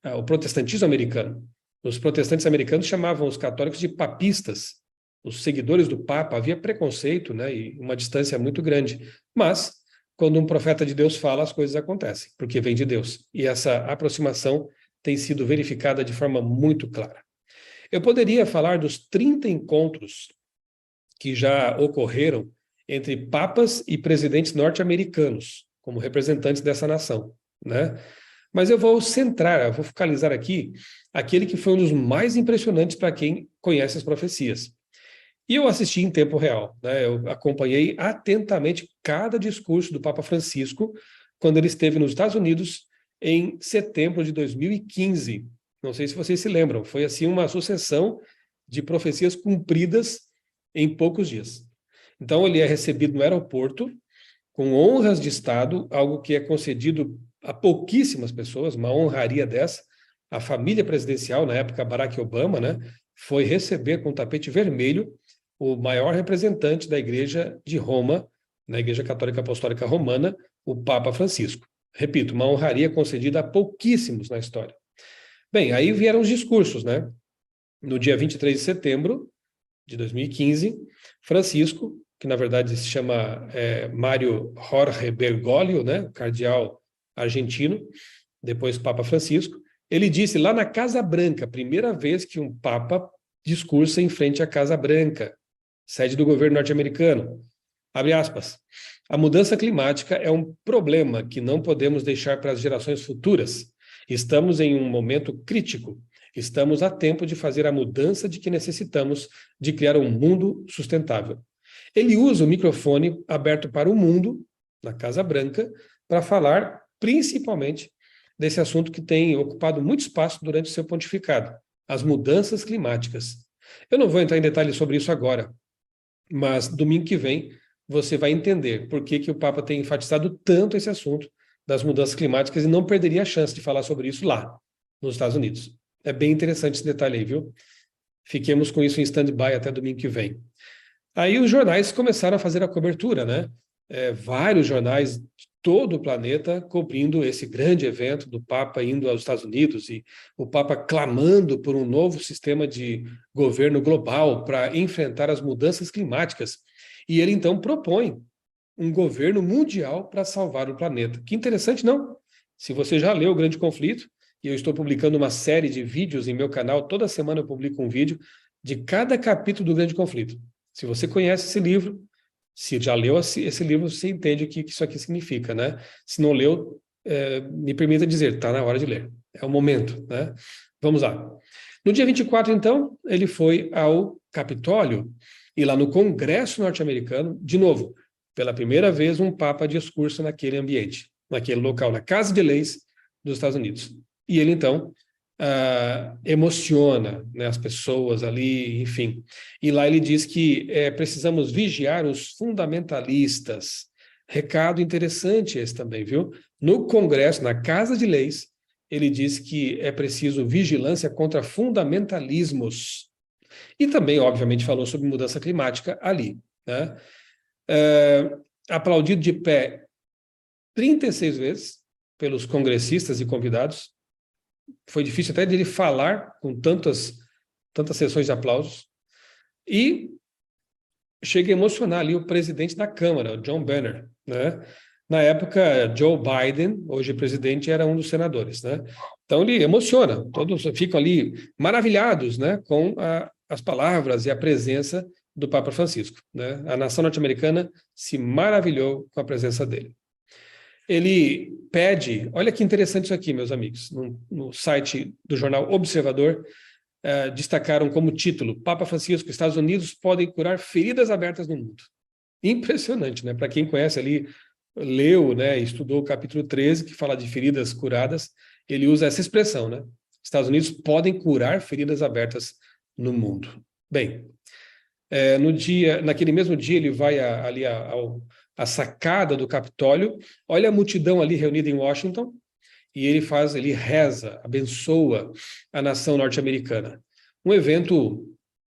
o protestantismo americano. Os protestantes americanos chamavam os católicos de papistas, os seguidores do Papa. Havia preconceito, né, e uma distância muito grande. Mas, quando um profeta de Deus fala, as coisas acontecem, porque vem de Deus. E essa aproximação tem sido verificada de forma muito clara. Eu poderia falar dos 30 encontros que já ocorreram entre papas e presidentes norte-americanos, como representantes dessa nação, né? Mas eu vou focalizar aqui aquele que foi um dos mais impressionantes para quem conhece as profecias. E eu assisti em tempo real, né? Eu acompanhei atentamente cada discurso do Papa Francisco quando ele esteve nos Estados Unidos em setembro de 2015. Não sei se vocês se lembram, foi assim uma sucessão de profecias cumpridas em poucos dias. Então ele é recebido no aeroporto com honras de Estado, algo que é concedido a pouquíssimas pessoas, uma honraria dessa. A família presidencial, na época Barack Obama, né, foi receber com tapete vermelho o maior representante da Igreja de Roma, na Igreja Católica Apostólica Romana, o Papa Francisco. Repito, uma honraria concedida a pouquíssimos na história. Bem, aí vieram os discursos, né? No dia 23 de setembro de 2015, Francisco, que na verdade se chama Mário Jorge Bergoglio, né, cardeal argentino, depois Papa Francisco, ele disse lá na Casa Branca, primeira vez que um Papa discursa em frente à Casa Branca, sede do governo norte-americano, abre aspas, a mudança climática é um problema que não podemos deixar para as gerações futuras. Estamos em um momento crítico. Estamos a tempo de fazer a mudança de que necessitamos de criar um mundo sustentável. Ele usa o microfone aberto para o mundo, na Casa Branca, para falar principalmente desse assunto que tem ocupado muito espaço durante o seu pontificado, as mudanças climáticas. Eu não vou entrar em detalhes sobre isso agora, mas domingo que vem você vai entender por que o Papa tem enfatizado tanto esse assunto das mudanças climáticas e não perderia a chance de falar sobre isso lá, nos Estados Unidos. É bem interessante esse detalhe aí, viu? Fiquemos com isso em stand-by até domingo que vem. Aí os jornais começaram a fazer a cobertura, né? Vários jornais de todo o planeta cobrindo esse grande evento do Papa indo aos Estados Unidos e o Papa clamando por um novo sistema de governo global para enfrentar as mudanças climáticas. E ele então propõe um governo mundial para salvar o planeta. Que interessante, não? Se você já leu O Grande Conflito, e eu estou publicando uma série de vídeos em meu canal, toda semana eu publico um vídeo de cada capítulo do Grande Conflito. Se você conhece esse livro, se já leu esse livro, você entende o que isso aqui significa, né? Se não leu, me permita dizer, está na hora de ler. É o momento, né? Vamos lá. No dia 24, então, ele foi ao Capitólio, e lá no Congresso norte-americano, de novo, pela primeira vez, um Papa discursa naquele ambiente, naquele local, na Casa de Leis dos Estados Unidos. E ele, então, emociona, né, as pessoas ali, enfim. E lá ele diz que precisamos vigiar os fundamentalistas. Recado interessante esse também, viu? No Congresso, na Casa de Leis, ele diz que é preciso vigilância contra fundamentalismos. E também, obviamente, falou sobre mudança climática ali, né? Aplaudido de pé 36 vezes pelos congressistas e convidados. Foi difícil até de ele falar com tantas sessões de aplausos. E chega a emocionar ali o presidente da Câmara, o John Boehner, né? Na época, Joe Biden, hoje presidente, era um dos senadores, né? Então ele emociona, todos ficam ali maravilhados, né, com as palavras e a presença do Papa Francisco, né? A nação norte-americana se maravilhou com a presença dele. Ele pede, olha que interessante isso aqui, meus amigos, no site do jornal Observador, destacaram como título: Papa Francisco, Estados Unidos podem curar feridas abertas no mundo. Impressionante, né? Para quem conhece ali, leu, né, estudou o capítulo 13, que fala de feridas curadas, ele usa essa expressão, né? Estados Unidos podem curar feridas abertas no mundo. Bem, naquele mesmo dia, ele vai ali à sacada do Capitólio, olha a multidão ali reunida em Washington, e ele reza, abençoa a nação norte-americana. Um evento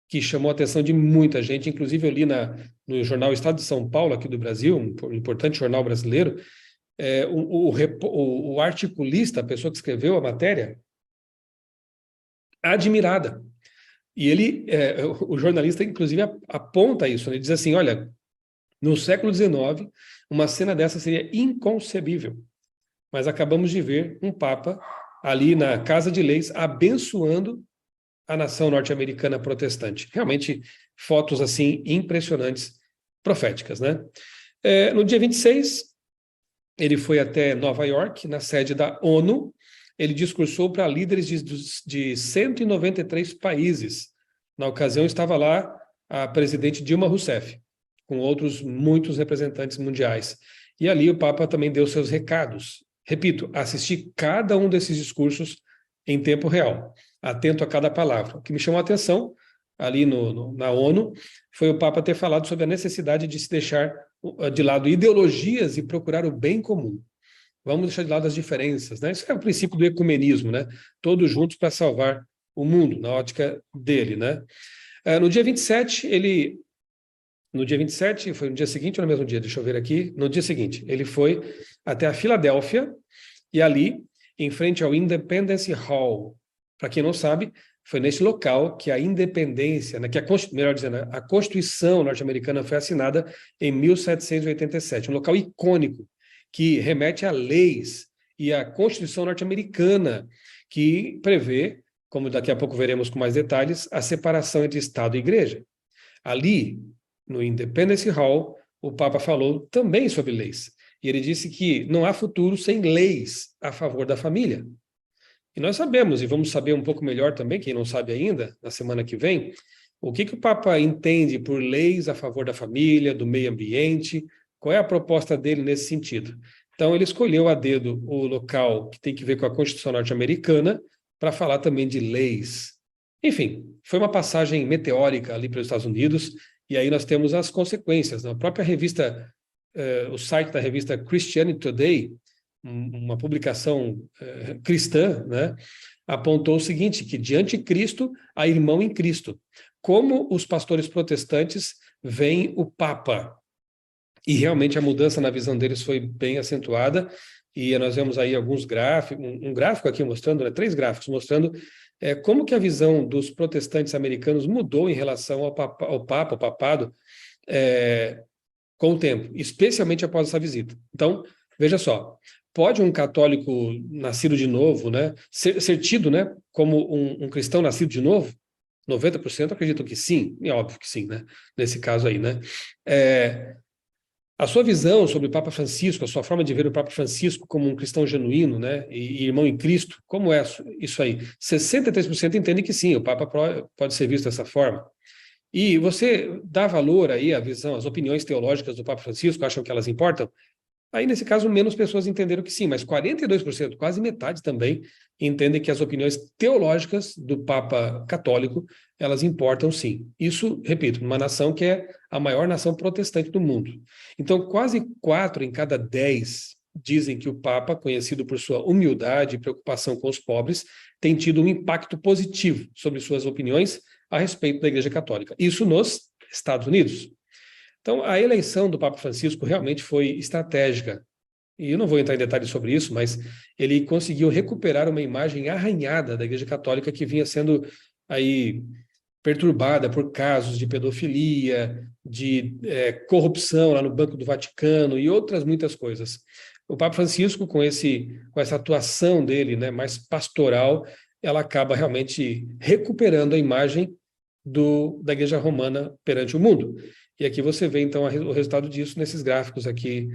que chamou a atenção de muita gente, inclusive eu li no jornal Estado de São Paulo, aqui do Brasil, um importante jornal brasileiro, o articulista, a pessoa que escreveu a matéria, admirada. E o jornalista, inclusive, aponta isso, né? Ele diz assim, olha, no século XIX, uma cena dessa seria inconcebível. Mas acabamos de ver um Papa ali na Casa de Leis abençoando a nação norte-americana protestante. Realmente, fotos assim impressionantes, proféticas, né? No dia 26, ele foi até Nova York, na sede da ONU. Ele discursou para líderes de 193 países. Na ocasião, estava lá a presidente Dilma Rousseff, com outros muitos representantes mundiais. E ali o Papa também deu seus recados. Repito, assisti cada um desses discursos em tempo real, atento a cada palavra. O que me chamou a atenção ali na ONU foi o Papa ter falado sobre a necessidade de se deixar de lado ideologias e procurar o bem comum. Vamos deixar de lado as diferenças, né? Isso é o princípio do ecumenismo, né? Todos juntos para salvar o mundo, na ótica dele, né? No dia 27, foi no dia seguinte ou no mesmo dia? Deixa eu ver aqui. No dia seguinte, ele foi até a Filadélfia e ali, em frente ao Independence Hall. Para quem não sabe, foi nesse local que a independência, né, melhor dizendo, a Constituição norte-americana foi assinada em 1787, um local icônico que remete a leis e a Constituição norte-americana que prevê, como daqui a pouco veremos com mais detalhes, a separação entre Estado e Igreja. Ali, no Independence Hall, o Papa falou também sobre leis. E ele disse que não há futuro sem leis a favor da família. E nós sabemos, e vamos saber um pouco melhor também, quem não sabe ainda, na semana que vem, o que o Papa entende por leis a favor da família, do meio ambiente, qual é a proposta dele nesse sentido. Então, ele escolheu a dedo o local que tem que ver com a Constituição norte-americana para falar também de leis. Enfim, foi uma passagem meteórica ali para os Estados Unidos, e aí nós temos as consequências. Na própria revista, o site da revista Christianity Today, uma publicação cristã, né, apontou o seguinte, que de anticristo há irmão em Cristo. Como os pastores protestantes veem o Papa. E realmente a mudança na visão deles foi bem acentuada, e nós vemos aí alguns gráficos, um gráfico aqui mostrando, né, 3 gráficos mostrando como que a visão dos protestantes americanos mudou em relação ao papado, com o tempo, especialmente após essa visita. Então, veja só, pode um católico nascido de novo, né, ser tido, né, como um cristão nascido de novo? 90% acreditam que sim, é óbvio que sim, né, nesse caso aí, né. A sua visão sobre o Papa Francisco, a sua forma de ver o Papa Francisco como um cristão genuíno, né, e irmão em Cristo, como é isso aí? 63% entendem que sim, o Papa pode ser visto dessa forma. E você dá valor aí à visão, às opiniões teológicas do Papa Francisco, acham que elas importam? Aí, nesse caso, menos pessoas entenderam que sim, mas 42%, quase metade também, entendem que as opiniões teológicas do Papa católico, elas importam sim. Isso, repito, numa nação que é a maior nação protestante do mundo. Então, quase 4 em cada 10 dizem que o Papa, conhecido por sua humildade e preocupação com os pobres, tem tido um impacto positivo sobre suas opiniões a respeito da Igreja Católica. Isso nos Estados Unidos. Então, a eleição do Papa Francisco realmente foi estratégica. E eu não vou entrar em detalhes sobre isso, mas ele conseguiu recuperar uma imagem arranhada da Igreja Católica que vinha sendo aí perturbada por casos de pedofilia, de corrupção lá no Banco do Vaticano e outras muitas coisas. O Papa Francisco, com essa atuação dele, né, mais pastoral, ela acaba realmente recuperando a imagem da Igreja Romana perante o mundo. E aqui você vê, então, o resultado disso nesses gráficos aqui,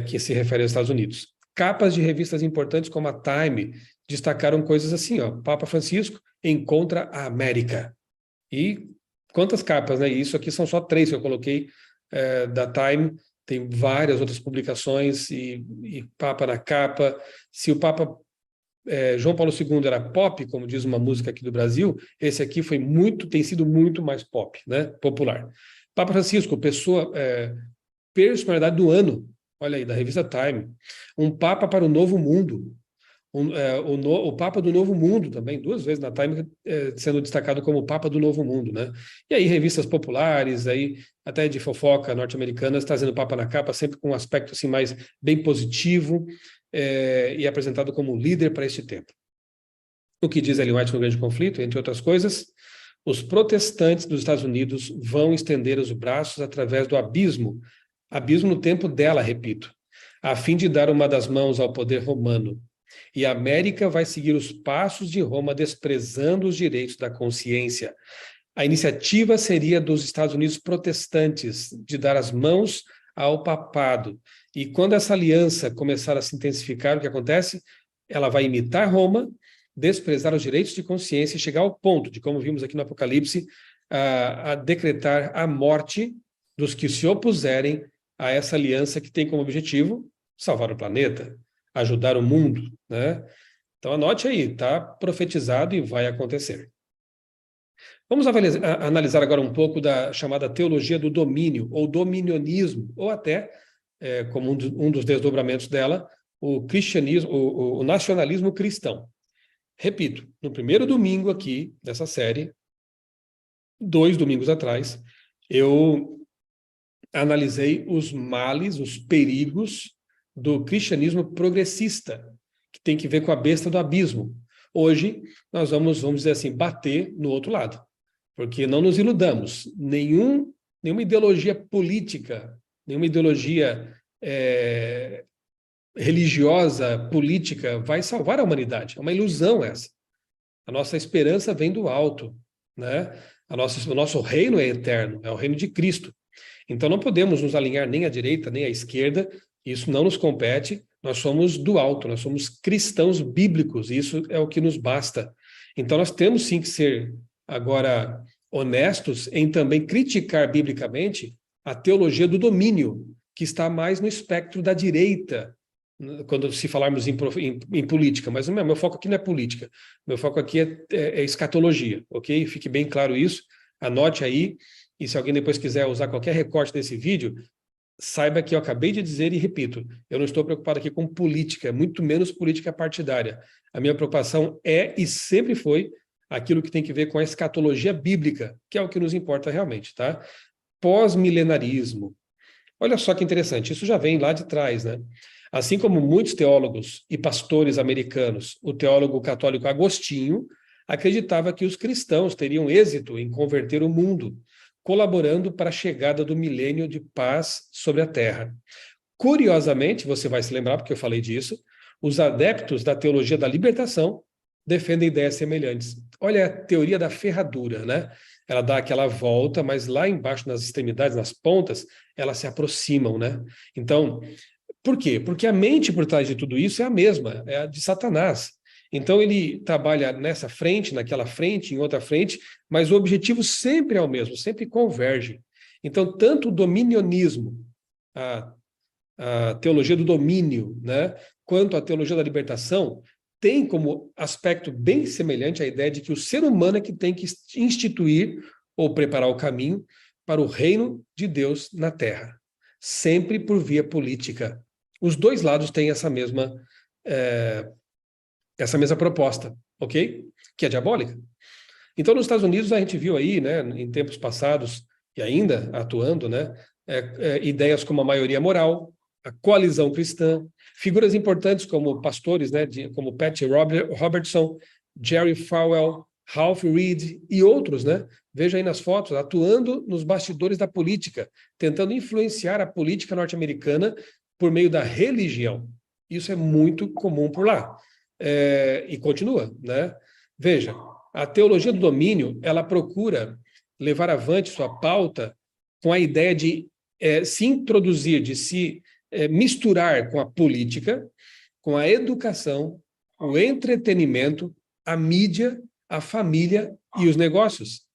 que se referem aos Estados Unidos. Capas de revistas importantes como a Time destacaram coisas assim, ó, Papa Francisco encontra a América. E quantas capas, né? E isso aqui são só 3 que eu coloquei da Time, tem várias outras publicações e Papa na capa. Se o Papa João Paulo II era pop, como diz uma música aqui do Brasil, esse aqui tem sido muito mais pop, né? Popular. Papa Francisco, personalidade do ano, olha aí, da revista Time. Um Papa para o Novo Mundo. O Papa do Novo Mundo também, 2 vezes na Time, sendo destacado como Papa do Novo Mundo, né? E aí revistas populares, aí até de fofoca norte-americanas, trazendo o Papa na capa, sempre com um aspecto assim mais bem positivo, e apresentado como líder para este tempo. O que diz Ellen White no Grande Conflito, entre outras coisas, os protestantes dos Estados Unidos vão estender os braços através do abismo no tempo dela, repito, a fim de dar uma das mãos ao poder romano. E a América vai seguir os passos de Roma, desprezando os direitos da consciência. A iniciativa seria dos Estados Unidos protestantes, de dar as mãos ao papado. E quando essa aliança começar a se intensificar, o que acontece? Ela vai imitar Roma, desprezar os direitos de consciência e chegar ao ponto de, como vimos aqui no Apocalipse, a decretar a morte dos que se opuserem a essa aliança que tem como objetivo salvar o planeta, ajudar o mundo, né? Então anote aí, está profetizado e vai acontecer. Vamos analisar agora um pouco da chamada teologia do domínio, ou dominionismo, ou até, como um dos desdobramentos dela, o cristianismo, o nacionalismo cristão. Repito, no primeiro domingo aqui dessa série, 2 domingos atrás, eu analisei os males, os perigos do cristianismo progressista, que tem que ver com a besta do abismo. Hoje, nós vamos dizer assim, bater no outro lado, porque não nos iludamos, nenhuma ideologia política, nenhuma ideologia religiosa, política, vai salvar a humanidade. É uma ilusão essa. A nossa esperança vem do alto, né? O nosso reino é eterno, é o reino de Cristo. Então não podemos nos alinhar nem à direita, nem à esquerda, isso não nos compete, nós somos do alto, nós somos cristãos bíblicos, e isso é o que nos basta. Então nós temos sim que ser agora honestos em também criticar biblicamente a teologia do domínio, que está mais no espectro da direita, quando se falarmos em política, mas meu foco aqui não é política, meu foco aqui é escatologia, ok? Fique bem claro isso, anote aí, e se alguém depois quiser usar qualquer recorte desse vídeo, saiba que eu acabei de dizer e repito, eu não estou preocupado aqui com política, muito menos política partidária. A minha preocupação é e sempre foi aquilo que tem que ver com a escatologia bíblica, que é o que nos importa realmente, tá? Pós-milenarismo. Olha só que interessante, isso já vem lá de trás, né? Assim como muitos teólogos e pastores americanos, o teólogo católico Agostinho acreditava que os cristãos teriam êxito em converter o mundo, colaborando para a chegada do milênio de paz sobre a Terra. Curiosamente, você vai se lembrar, porque eu falei disso, os adeptos da teologia da libertação defendem ideias semelhantes. Olha a teoria da ferradura, né? Ela dá aquela volta, mas lá embaixo, nas extremidades, nas pontas, elas se aproximam, né? Então, por quê? Porque a mente por trás de tudo isso é a mesma, é a de Satanás. Então ele trabalha nessa frente, naquela frente, em outra frente, mas o objetivo sempre é o mesmo, sempre converge. Então, tanto o dominionismo, a teologia do domínio, né, quanto a teologia da libertação, tem como aspecto bem semelhante a ideia de que o ser humano é que tem que instituir ou preparar o caminho para o reino de Deus na Terra, sempre por via política. Os dois lados têm essa mesma proposta, ok? Que é diabólica. Então, nos Estados Unidos, a gente viu aí, né, em tempos passados, e ainda atuando, né, ideias como a maioria moral, a coalizão cristã, figuras importantes como pastores, né, como Patty Robertson, Jerry Falwell, Ralph Reed e outros, né? Veja aí nas fotos, atuando nos bastidores da política, tentando influenciar a política norte-americana por meio da religião. Isso é muito comum por lá. E continua, né? Veja, a teologia do domínio, ela procura levar avante sua pauta com a ideia de se introduzir, de se misturar com a política, com a educação, o entretenimento, a mídia, a família e os negócios.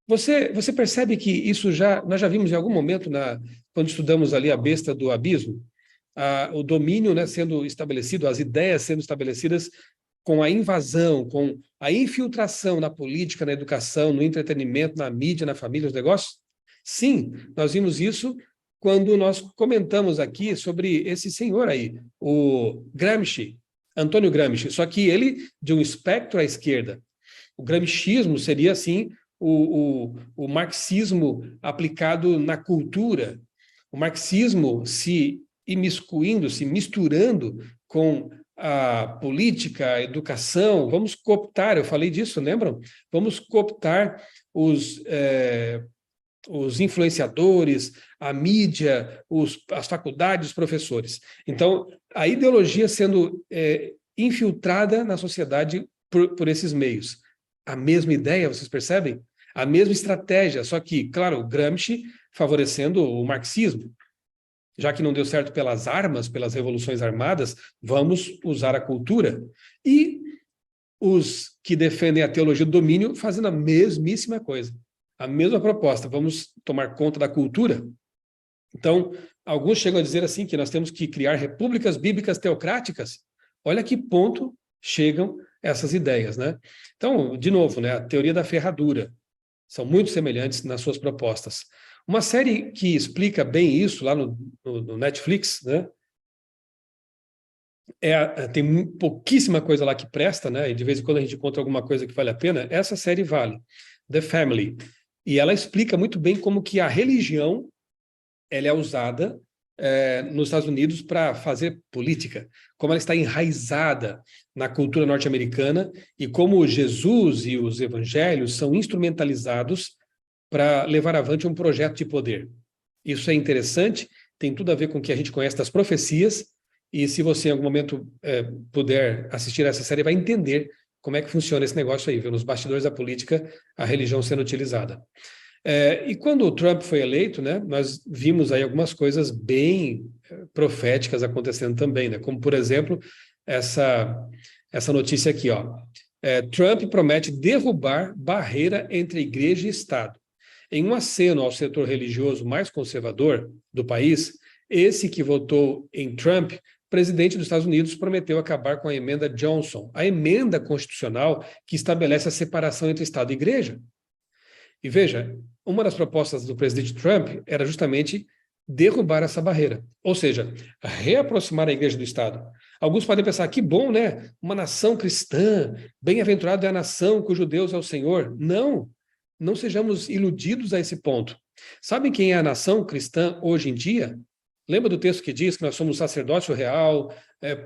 Você percebe que isso nós já vimos em algum momento, quando estudamos ali a besta do abismo, o domínio, né, sendo estabelecido, as ideias sendo estabelecidas com a invasão, com a infiltração na política, na educação, no entretenimento, na mídia, na família, nos negócios? Sim, nós vimos isso quando nós comentamos aqui sobre esse senhor aí, o Gramsci, Antônio Gramsci, só que ele de um espectro à esquerda. O gramscismo seria, assim, o marxismo aplicado na cultura, o marxismo se imiscuindo, se misturando com a política, a educação. Vamos cooptar, eu falei disso, lembram? Vamos cooptar os influenciadores, a mídia, as faculdades, os professores. Então, a ideologia sendo infiltrada na sociedade por esses meios. A mesma ideia, vocês percebem? A mesma estratégia, só que, claro, o Gramsci favorecendo o marxismo. Já que não deu certo pelas armas, pelas revoluções armadas, vamos usar a cultura. E os que defendem a teologia do domínio fazendo a mesmíssima coisa. A mesma proposta, vamos tomar conta da cultura. Então, alguns chegam a dizer assim que nós temos que criar repúblicas bíblicas teocráticas. Olha que ponto chegam essas ideias, né? Então, de novo, né, a teoria da ferradura. São muito semelhantes nas suas propostas. Uma série que explica bem isso lá no Netflix, né? Tem pouquíssima coisa lá que presta, né? E de vez em quando a gente encontra alguma coisa que vale a pena. Essa série vale, The Family. E ela explica muito bem como que a religião ela é usada nos Estados Unidos para fazer política, como ela está enraizada na cultura norte-americana e como Jesus e os evangelhos são instrumentalizados para levar avante um projeto de poder. Isso é interessante, tem tudo a ver com o que a gente conhece das profecias, e se você em algum momento puder assistir essa série, vai entender como é que funciona esse negócio aí, viu? Nos bastidores da política, a religião sendo utilizada. E quando o Trump foi eleito, né, nós vimos aí algumas coisas bem proféticas acontecendo também, né? Como, por exemplo, essa notícia aqui, ó. Trump promete derrubar barreira entre igreja e Estado. Em um aceno ao setor religioso mais conservador do país, esse que votou em Trump, presidente dos Estados Unidos, prometeu acabar com a emenda Johnson, a emenda constitucional que estabelece a separação entre Estado e igreja. E veja, uma das propostas do presidente Trump era justamente derrubar essa barreira, ou seja, reaproximar a igreja do Estado. Alguns podem pensar, que bom, né? Uma nação cristã, bem-aventurada é a nação cujo Deus é o Senhor. Não sejamos iludidos a esse ponto. Sabem quem é a nação cristã hoje em dia? Lembra do texto que diz que nós somos sacerdócio real,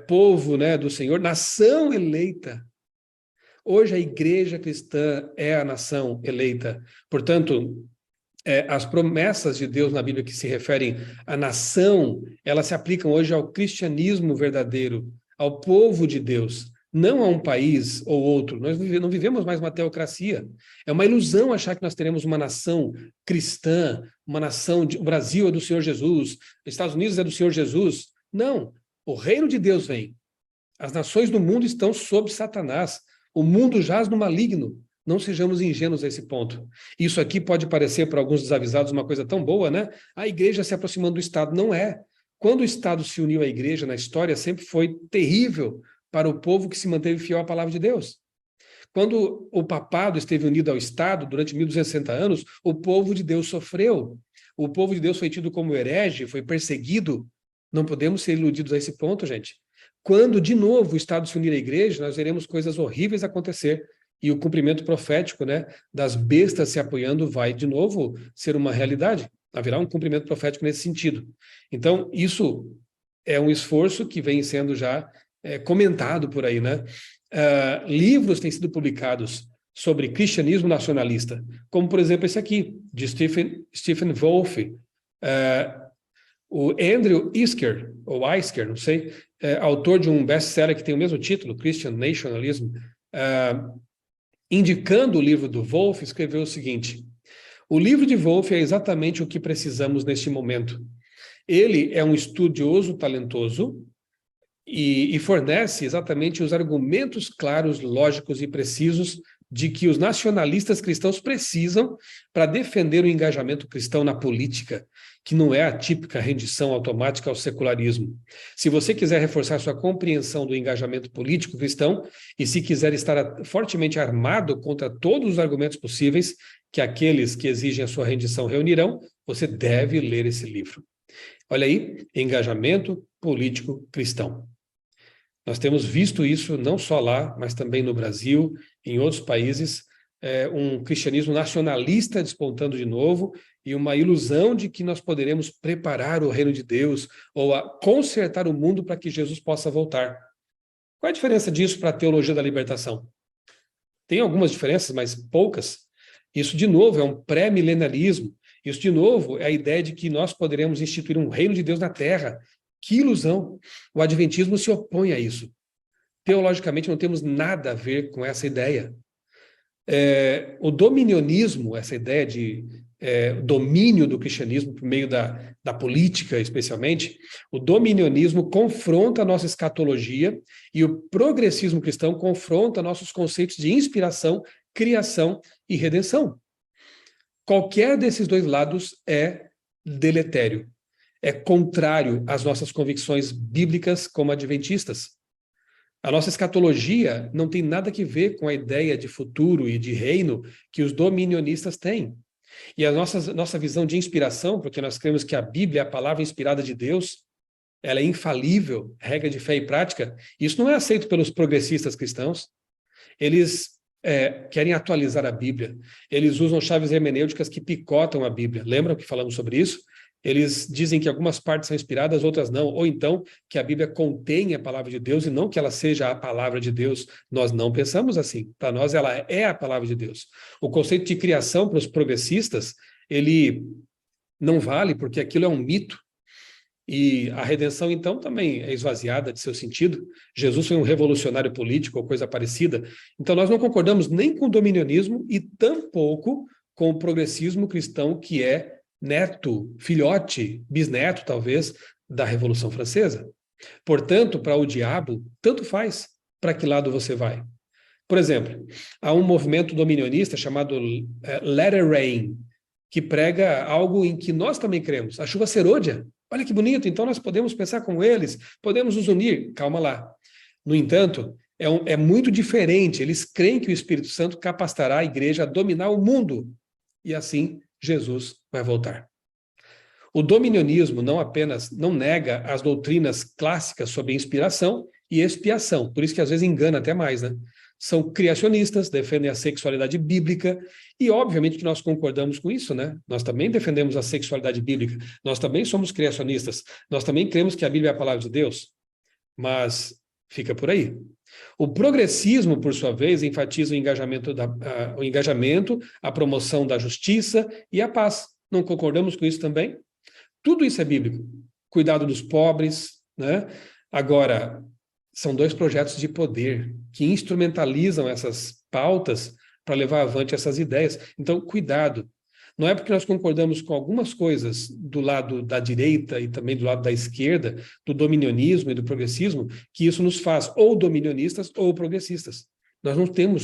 povo, né, do Senhor, nação eleita. Hoje a igreja cristã é a nação eleita. Portanto, as promessas de Deus na Bíblia que se referem à nação, elas se aplicam hoje ao cristianismo verdadeiro, ao povo de Deus, não a um país ou outro. Nós não vivemos mais uma teocracia. É uma ilusão achar que nós teremos uma nação cristã, uma nação, o Brasil é do Senhor Jesus, Estados Unidos é do Senhor Jesus. Não, o reino de Deus vem. As nações do mundo estão sob Satanás. O mundo jaz no maligno. Não sejamos ingênuos a esse ponto. Isso aqui pode parecer para alguns desavisados uma coisa tão boa, né? A igreja se aproximando do Estado. Não é. Quando o Estado se uniu à igreja na história, sempre foi terrível para o povo que se manteve fiel à palavra de Deus. Quando o papado esteve unido ao Estado durante 1260 anos, o povo de Deus sofreu. O povo de Deus foi tido como herege, foi perseguido Não podemos ser iludidos a esse ponto, gente. Quando, de novo, o Estado se unir à igreja, nós veremos coisas horríveis acontecer. E o cumprimento profético, né, das bestas se apoiando vai, de novo, ser uma realidade. Haverá um cumprimento profético nesse sentido. Então, isso é um esforço que vem sendo já comentado por aí, né? Livros têm sido publicados sobre cristianismo nacionalista, como, por exemplo, esse aqui, de Stephen Wolfe. O Andrew Isker, ou Isker, não sei, autor de um best-seller que tem o mesmo título, Christian Nationalism, indicando o livro do Wolfe, escreveu o seguinte: o livro de Wolfe é exatamente o que precisamos neste momento. Ele é um estudioso talentoso e fornece exatamente os argumentos claros, lógicos e precisos de que os nacionalistas cristãos precisam para defender o engajamento cristão na política, que não é a típica rendição automática ao secularismo. Se você quiser reforçar sua compreensão do engajamento político cristão e se quiser estar fortemente armado contra todos os argumentos possíveis que aqueles que exigem a sua rendição reunirão, você deve ler esse livro. Olha aí, engajamento político cristão. Nós temos visto isso não só lá, mas também no Brasil, em outros países, um cristianismo nacionalista despontando de novo e uma ilusão de que nós poderemos preparar o reino de Deus ou consertar o mundo para que Jesus possa voltar. Qual é a diferença disso para a teologia da libertação? Tem algumas diferenças, mas poucas. Isso, de novo, é um pré-milenarismo. Isso, de novo, é a ideia de que nós poderemos instituir um reino de Deus na Terra. Que ilusão! O adventismo se opõe a isso. Teologicamente, não temos nada a ver com essa ideia. O dominionismo, essa ideia de domínio do cristianismo por meio da política, especialmente, o dominionismo confronta a nossa escatologia e o progressismo cristão confronta nossos conceitos de inspiração, criação e redenção. Qualquer desses dois lados é deletério. É contrário às nossas convicções bíblicas como adventistas. A nossa escatologia não tem nada a ver com a ideia de futuro e de reino que os dominionistas têm. E a nossa visão de inspiração, porque nós cremos que a Bíblia é a palavra inspirada de Deus, ela é infalível, regra de fé e prática, isso não é aceito pelos progressistas cristãos. Eles querem atualizar a Bíblia. Eles usam chaves hermenêuticas que picotam a Bíblia. Lembram que falamos sobre isso? Eles dizem que algumas partes são inspiradas, outras não, ou então que a Bíblia contém a palavra de Deus e não que ela seja a palavra de Deus. Nós não pensamos assim. Para nós, ela é a palavra de Deus. O conceito de criação para os progressistas, ele não vale porque aquilo é um mito. E a redenção, então, também é esvaziada de seu sentido. Jesus foi um revolucionário político ou coisa parecida. Então, nós não concordamos nem com o dominionismo e tampouco com o progressismo cristão, que é neto, filhote, bisneto, talvez, da Revolução Francesa. Portanto, para o diabo, tanto faz para que lado você vai. Por exemplo, há um movimento dominionista chamado Let It Rain, que prega algo em que nós também cremos, a chuva serôdia. Olha que bonito, então nós podemos pensar como eles, podemos nos unir. Calma lá. No entanto, é muito diferente. Eles creem que o Espírito Santo capacitará a igreja a dominar o mundo. E assim, Jesus vai voltar. O dominionismo não apenas não nega as doutrinas clássicas sobre inspiração e expiação, por isso que às vezes engana até mais, né? São criacionistas, defendem a sexualidade bíblica, e obviamente que nós concordamos com isso, né? Nós também defendemos a sexualidade bíblica, nós também somos criacionistas, nós também cremos que a Bíblia é a palavra de Deus, mas fica por aí. O progressismo, por sua vez, enfatiza o engajamento, a promoção da justiça e a paz. Não concordamos com isso também? Tudo isso é bíblico. Cuidado dos pobres, né? Agora, são dois projetos de poder que instrumentalizam essas pautas para levar avante essas ideias. Então, cuidado. Não é porque nós concordamos com algumas coisas do lado da direita e também do lado da esquerda, do dominionismo e do progressismo, que isso nos faz ou dominionistas ou progressistas. Nós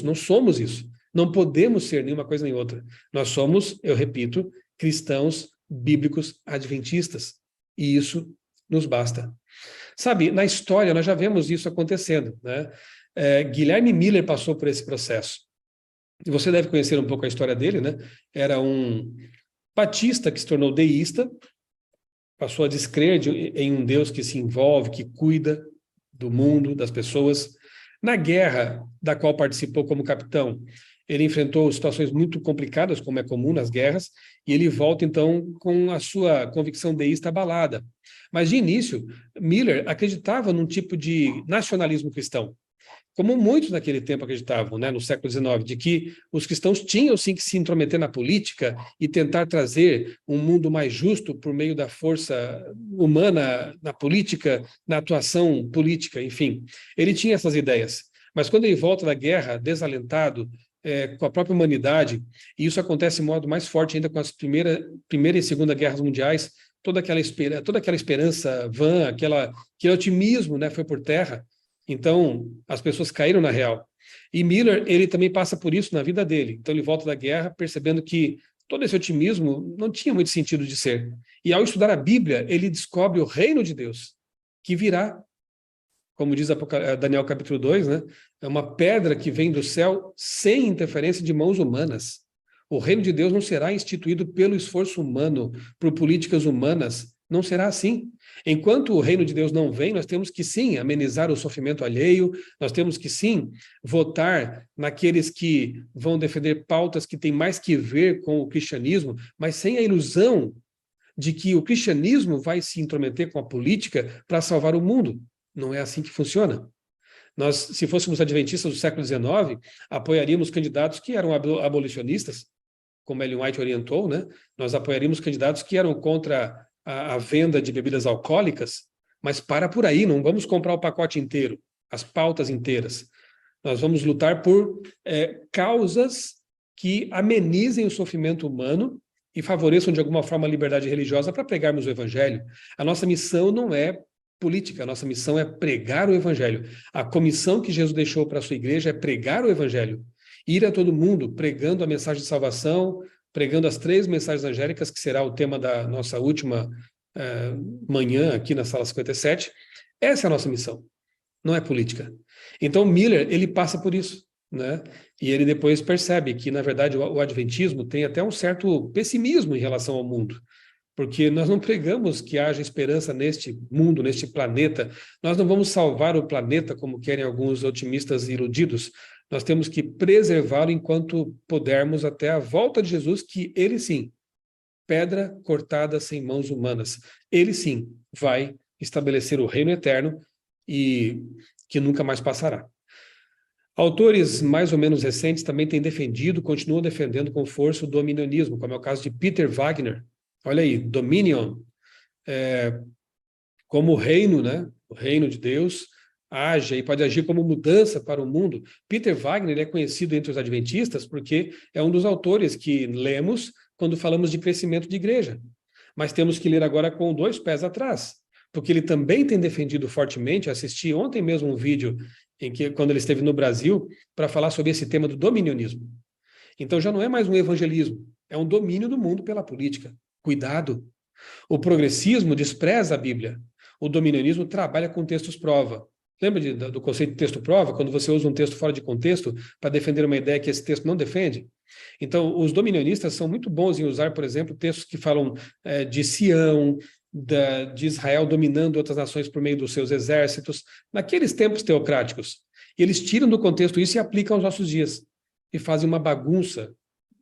não somos isso. Não podemos ser nenhuma coisa nem outra. Nós somos, eu repito, cristãos bíblicos adventistas. E isso nos basta. Sabe, na história nós já vemos isso acontecendo, né? Guilherme Miller passou por esse processo. E você deve conhecer um pouco a história dele, né? Era um batista que se tornou deísta, passou a descrer em um Deus que se envolve, que cuida do mundo, das pessoas. Na guerra da qual participou como capitão, ele enfrentou situações muito complicadas, como é comum nas guerras, e ele volta, então, com a sua convicção deísta abalada. Mas, de início, Miller acreditava num tipo de nacionalismo cristão, como muitos naquele tempo acreditavam, né, no século XIX, de que os cristãos tinham sim que se intrometer na política e tentar trazer um mundo mais justo por meio da força humana na política, na atuação política, enfim. Ele tinha essas ideias. Mas quando ele volta da guerra, desalentado, com a própria humanidade, e isso acontece de modo mais forte ainda com as primeira e segunda guerras mundiais, toda aquela esperança vã, aquele otimismo, né, foi por terra. Então, as pessoas caíram na real. E Miller, ele também passa por isso na vida dele. Então, ele volta da guerra percebendo que todo esse otimismo não tinha muito sentido de ser. E ao estudar a Bíblia, ele descobre o reino de Deus, que virá, como diz Daniel capítulo 2, né? É uma pedra que vem do céu sem interferência de mãos humanas. O reino de Deus não será instituído pelo esforço humano, por políticas humanas. Não será assim. Enquanto o reino de Deus não vem, nós temos que sim amenizar o sofrimento alheio, nós temos que sim votar naqueles que vão defender pautas que têm mais que ver com o cristianismo, mas sem a ilusão de que o cristianismo vai se intrometer com a política para salvar o mundo. Não é assim que funciona. Nós, se fôssemos adventistas do século XIX, apoiaríamos candidatos que eram abolicionistas, como Ellen White orientou, né? Nós apoiaríamos candidatos que eram contra a venda de bebidas alcoólicas, mas para por aí, não vamos comprar o pacote inteiro, as pautas inteiras. Nós vamos lutar por causas que amenizem o sofrimento humano e favoreçam de alguma forma a liberdade religiosa para pregarmos o evangelho. A nossa missão não é política, a nossa missão é pregar o evangelho. A comissão que Jesus deixou para a sua igreja é pregar o evangelho. Ir a todo mundo pregando a mensagem de salvação, pregando as 3 mensagens angélicas, que será o tema da nossa última manhã aqui na Sala 57. Essa é a nossa missão, não é política. Então, Miller, ele passa por isso, né? E ele depois percebe que, na verdade, o adventismo tem até um certo pessimismo em relação ao mundo, porque nós não pregamos que haja esperança neste mundo, neste planeta. Nós não vamos salvar o planeta como querem alguns otimistas iludidos. Nós temos que preservá-lo enquanto pudermos até a volta de Jesus, que ele sim, pedra cortada sem mãos humanas, ele sim vai estabelecer o reino eterno e que nunca mais passará. Autores mais ou menos recentes também têm defendido, continuam defendendo com força o dominionismo, como é o caso de Peter Wagner. Olha aí, Dominion, como o reino, né? O reino de Deus age e pode agir como mudança para o mundo. Peter Wagner é conhecido entre os adventistas porque é um dos autores que lemos quando falamos de crescimento de igreja. Mas temos que ler agora com 2 pés atrás, porque ele também tem defendido fortemente. Assisti ontem mesmo um vídeo quando ele esteve no Brasil para falar sobre esse tema do dominionismo. Então já não é mais um evangelismo, é um domínio do mundo pela política. Cuidado! O progressismo despreza a Bíblia. O dominionismo trabalha com textos prova. Lembra do conceito de texto prova, quando você usa um texto fora de contexto para defender uma ideia que esse texto não defende? Então, os dominionistas são muito bons em usar, por exemplo, textos que falam de Sião, de Israel dominando outras nações por meio dos seus exércitos, naqueles tempos teocráticos. E eles tiram do contexto isso e aplicam aos nossos dias. E fazem uma bagunça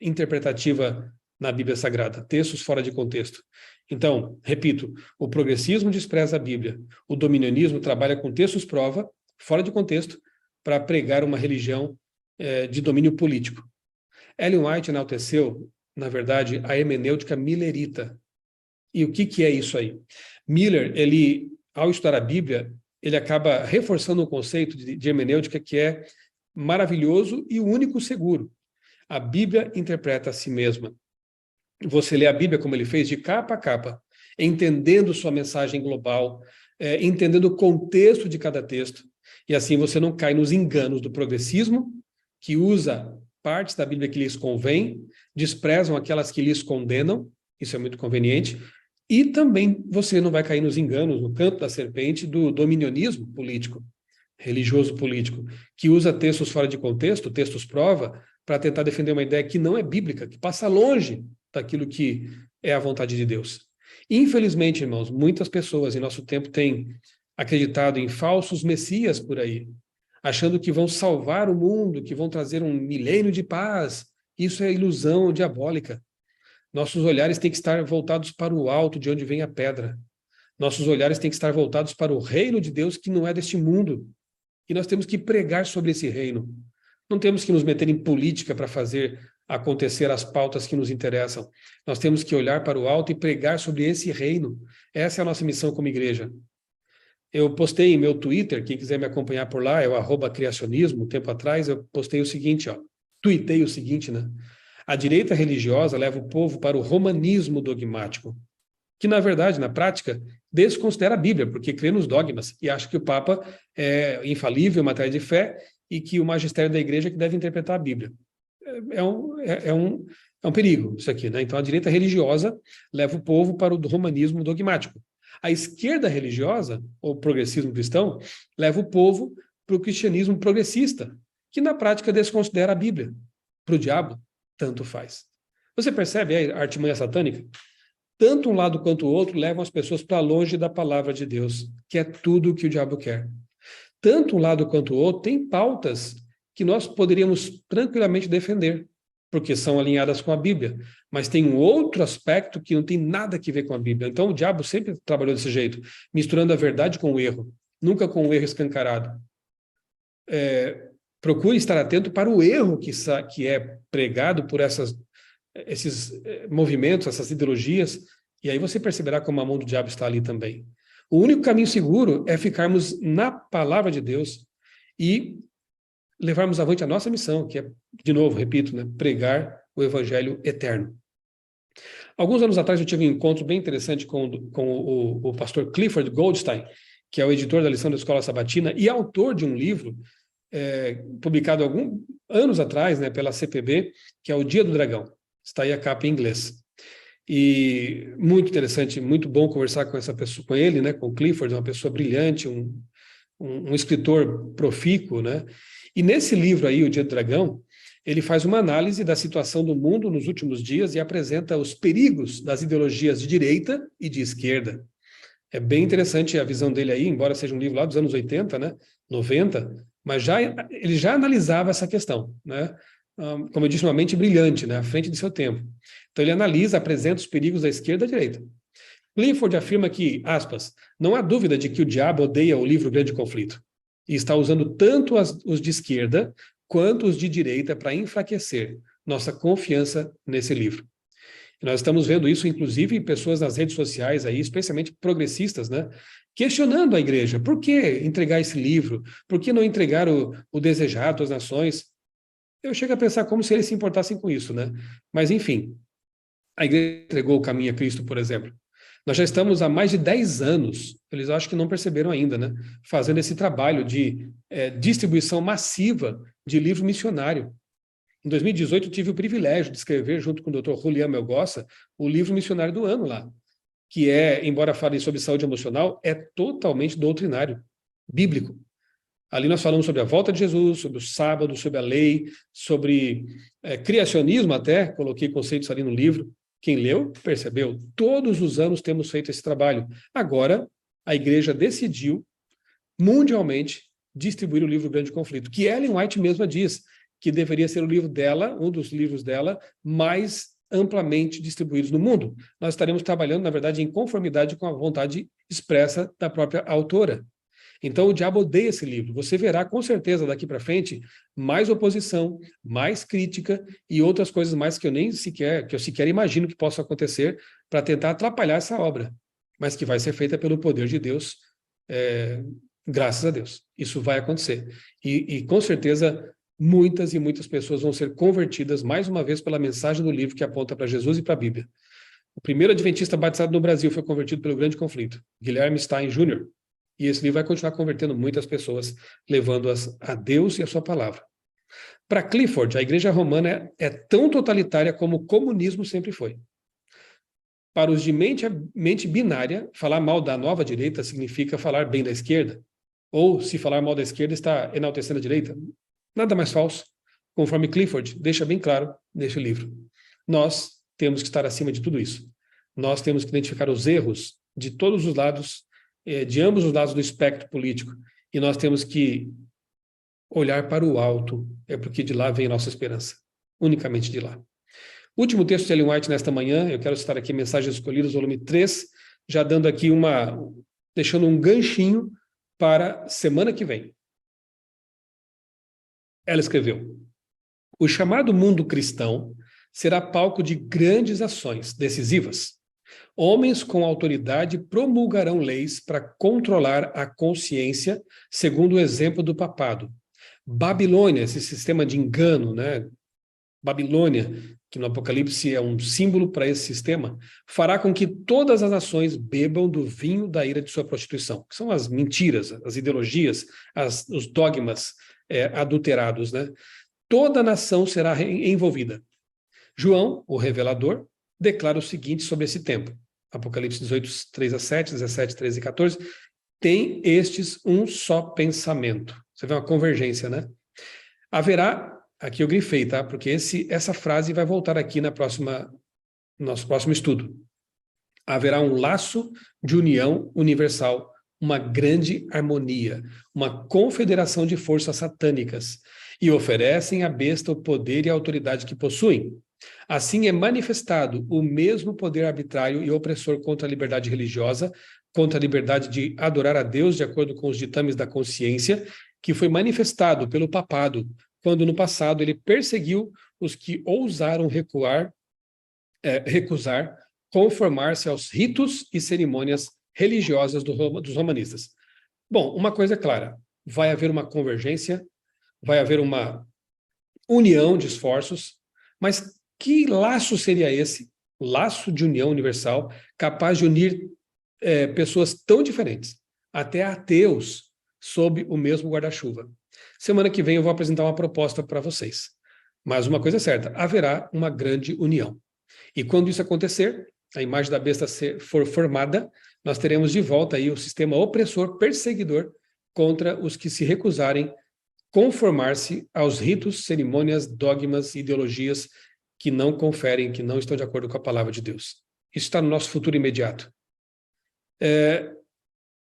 interpretativa na Bíblia Sagrada, textos fora de contexto. Então, repito, o progressismo despreza a Bíblia, o dominionismo trabalha com textos prova, fora de contexto, para pregar uma religião de domínio político. Ellen White enalteceu, na verdade, a hermenêutica millerita. E o que é isso aí? Miller, ele, ao estudar a Bíblia, ele acaba reforçando um conceito de hermenêutica que é maravilhoso e o único seguro. A Bíblia interpreta a si mesma. Você lê a Bíblia como ele fez, de capa a capa, entendendo sua mensagem global, entendendo o contexto de cada texto, e assim você não cai nos enganos do progressismo, que usa partes da Bíblia que lhes convém, desprezam aquelas que lhes condenam, isso é muito conveniente, e também você não vai cair nos enganos, no canto da serpente, do dominionismo político, religioso político, que usa textos fora de contexto, textos prova, para tentar defender uma ideia que não é bíblica, que passa longe daquilo que é a vontade de Deus. Infelizmente, irmãos, muitas pessoas em nosso tempo têm acreditado em falsos messias por aí, achando que vão salvar o mundo, que vão trazer um milênio de paz. Isso é ilusão diabólica. Nossos olhares têm que estar voltados para o alto, de onde vem a pedra. Nossos olhares têm que estar voltados para o reino de Deus, que não é deste mundo. E nós temos que pregar sobre esse reino. Não temos que nos meter em política para fazer acontecer as pautas que nos interessam. Nós temos que olhar para o alto e pregar sobre esse reino. Essa é a nossa missão como igreja. Eu postei em meu Twitter, quem quiser me acompanhar por lá, é o @criacionismo. Um tempo atrás eu postei o seguinte, tuitei o seguinte, né? A direita religiosa leva o povo para o romanismo dogmático, que, na verdade, na prática, desconsidera a Bíblia, porque crê nos dogmas e acha que o Papa é infalível em matéria de fé e que o magistério da igreja que deve interpretar a Bíblia. É um perigo isso aqui, né? Então, a direita religiosa leva o povo para o romanismo dogmático. A esquerda religiosa, ou progressismo cristão, leva o povo para o cristianismo progressista, que na prática desconsidera a Bíblia. Para o diabo, tanto faz. Você percebe a artimanha satânica? Tanto um lado quanto o outro levam as pessoas para longe da palavra de Deus, que é tudo o que o diabo quer. Tanto um lado quanto o outro tem pautas que nós poderíamos tranquilamente defender, porque são alinhadas com a Bíblia, mas tem um outro aspecto que não tem nada a ver com a Bíblia. Então o diabo sempre trabalhou desse jeito, misturando a verdade com o erro, nunca com o erro escancarado. Procure estar atento para o erro que é pregado por esses movimentos, essas ideologias, e aí você perceberá como a mão do diabo está ali também. O único caminho seguro é ficarmos na palavra de Deus e levarmos avante a nossa missão, que é, de novo, repito, né, pregar o evangelho eterno. Alguns anos atrás eu tive um encontro bem interessante com o pastor Clifford Goldstein, que é o editor da lição da Escola Sabatina e autor de um livro publicado alguns anos atrás, né, pela CPB, que é o Dia do Dragão. Está aí a capa em inglês. E muito interessante, muito bom conversar com essa pessoa, com ele, né, com o Clifford, uma pessoa brilhante, um escritor profícuo, né? E nesse livro aí, O Dia do Dragão, ele faz uma análise da situação do mundo nos últimos dias e apresenta os perigos das ideologias de direita e de esquerda. É bem interessante a visão dele aí, embora seja um livro lá dos anos 80, né, 90, mas ele já analisava essa questão, né? Como eu disse, uma mente brilhante, né, à frente de seu tempo. Então ele analisa, apresenta os perigos da esquerda e da direita. Clifford afirma que, aspas, não há dúvida de que o diabo odeia o livro Grande Conflito e está usando tanto os de esquerda quanto os de direita para enfraquecer nossa confiança nesse livro. E nós estamos vendo isso, inclusive, em pessoas nas redes sociais, aí, especialmente progressistas, né, questionando a igreja. Por que entregar esse livro? Por que não entregar o Desejado às Nações? Eu chego a pensar como se eles se importassem com isso, né? Mas, enfim, a igreja entregou o caminho a Cristo, por exemplo. Nós já estamos há mais de 10 anos, eles acho que não perceberam ainda, né? Fazendo esse trabalho de distribuição massiva de livro missionário. Em 2018, eu tive o privilégio de escrever, junto com o Dr. Julián Melgoça, o livro missionário do ano lá, que embora fale sobre saúde emocional, é totalmente doutrinário, bíblico. Ali nós falamos sobre a volta de Jesus, sobre o sábado, sobre a lei, sobre criacionismo até, coloquei conceitos ali no livro. Quem leu, percebeu. Todos os anos temos feito esse trabalho. Agora, a igreja decidiu, mundialmente, distribuir o livro Grande Conflito, que Ellen White mesma diz que deveria ser o livro dela, um dos livros dela, mais amplamente distribuídos no mundo. Nós estaremos trabalhando, na verdade, em conformidade com a vontade expressa da própria autora. Então, o diabo odeia esse livro. Você verá, com certeza, daqui para frente, mais oposição, mais crítica e outras coisas mais que eu sequer imagino que possa acontecer para tentar atrapalhar essa obra, mas que vai ser feita pelo poder de Deus, graças a Deus. Isso vai acontecer. E com certeza, muitas e muitas pessoas vão ser convertidas, mais uma vez, pela mensagem do livro que aponta para Jesus e para a Bíblia. O primeiro adventista batizado no Brasil foi convertido pelo Grande Conflito, Guilherme Stein Jr., e esse livro vai continuar convertendo muitas pessoas, levando-as a Deus e a sua palavra. Para Clifford, a igreja romana é tão totalitária como o comunismo sempre foi. Para os de mente binária, falar mal da nova direita significa falar bem da esquerda. Ou, se falar mal da esquerda, está enaltecendo a direita. Nada mais falso. Conforme Clifford deixa bem claro neste livro. Nós temos que estar acima de tudo isso. nós temos que identificar os erros de todos os lados, de ambos os lados do espectro político, e nós temos que olhar para o alto, é porque de lá vem a nossa esperança, unicamente de lá. Último texto de Ellen White nesta manhã, eu quero citar aqui Mensagens Escolhidas, volume 3, já dando aqui deixando um ganchinho para semana que vem. Ela escreveu: o chamado mundo cristão será palco de grandes ações decisivas. Homens com autoridade promulgarão leis para controlar a consciência, segundo o exemplo do papado. Babilônia, esse sistema de engano, né? Babilônia, que no Apocalipse é um símbolo para esse sistema, fará com que todas as nações bebam do vinho da ira de sua prostituição, que são as mentiras, as ideologias, os dogmas adulterados, né? Toda nação será envolvida. João, o revelador, declara o seguinte sobre esse tempo. Apocalipse 18, 3-7, 17, 13 e 14. Tem estes um só pensamento. Você vê uma convergência, né? Haverá, aqui eu grifei, tá? Porque essa frase vai voltar aqui no nosso próximo estudo. Haverá um laço de união universal, uma grande harmonia, uma confederação de forças satânicas, e oferecem à besta o poder e a autoridade que possuem. Assim é manifestado o mesmo poder arbitrário e opressor contra a liberdade religiosa, contra a liberdade de adorar a Deus de acordo com os ditames da consciência, que foi manifestado pelo papado, quando no passado ele perseguiu os que ousaram recusar conformar-se aos ritos e cerimônias religiosas dos romanistas. Bom, uma coisa é clara, vai haver uma convergência, vai haver uma união de esforços, mas que laço seria esse? Laço de união universal, capaz de unir pessoas tão diferentes, até ateus, sob o mesmo guarda-chuva. Semana que vem eu vou apresentar uma proposta para vocês. Mas uma coisa é certa, haverá uma grande união. E quando isso acontecer, a imagem da besta for formada, nós teremos de volta aí o sistema opressor, perseguidor, contra os que se recusarem conformar-se aos ritos, cerimônias, dogmas, ideologias que não conferem, que não estão de acordo com a palavra de Deus. Isso está no nosso futuro imediato.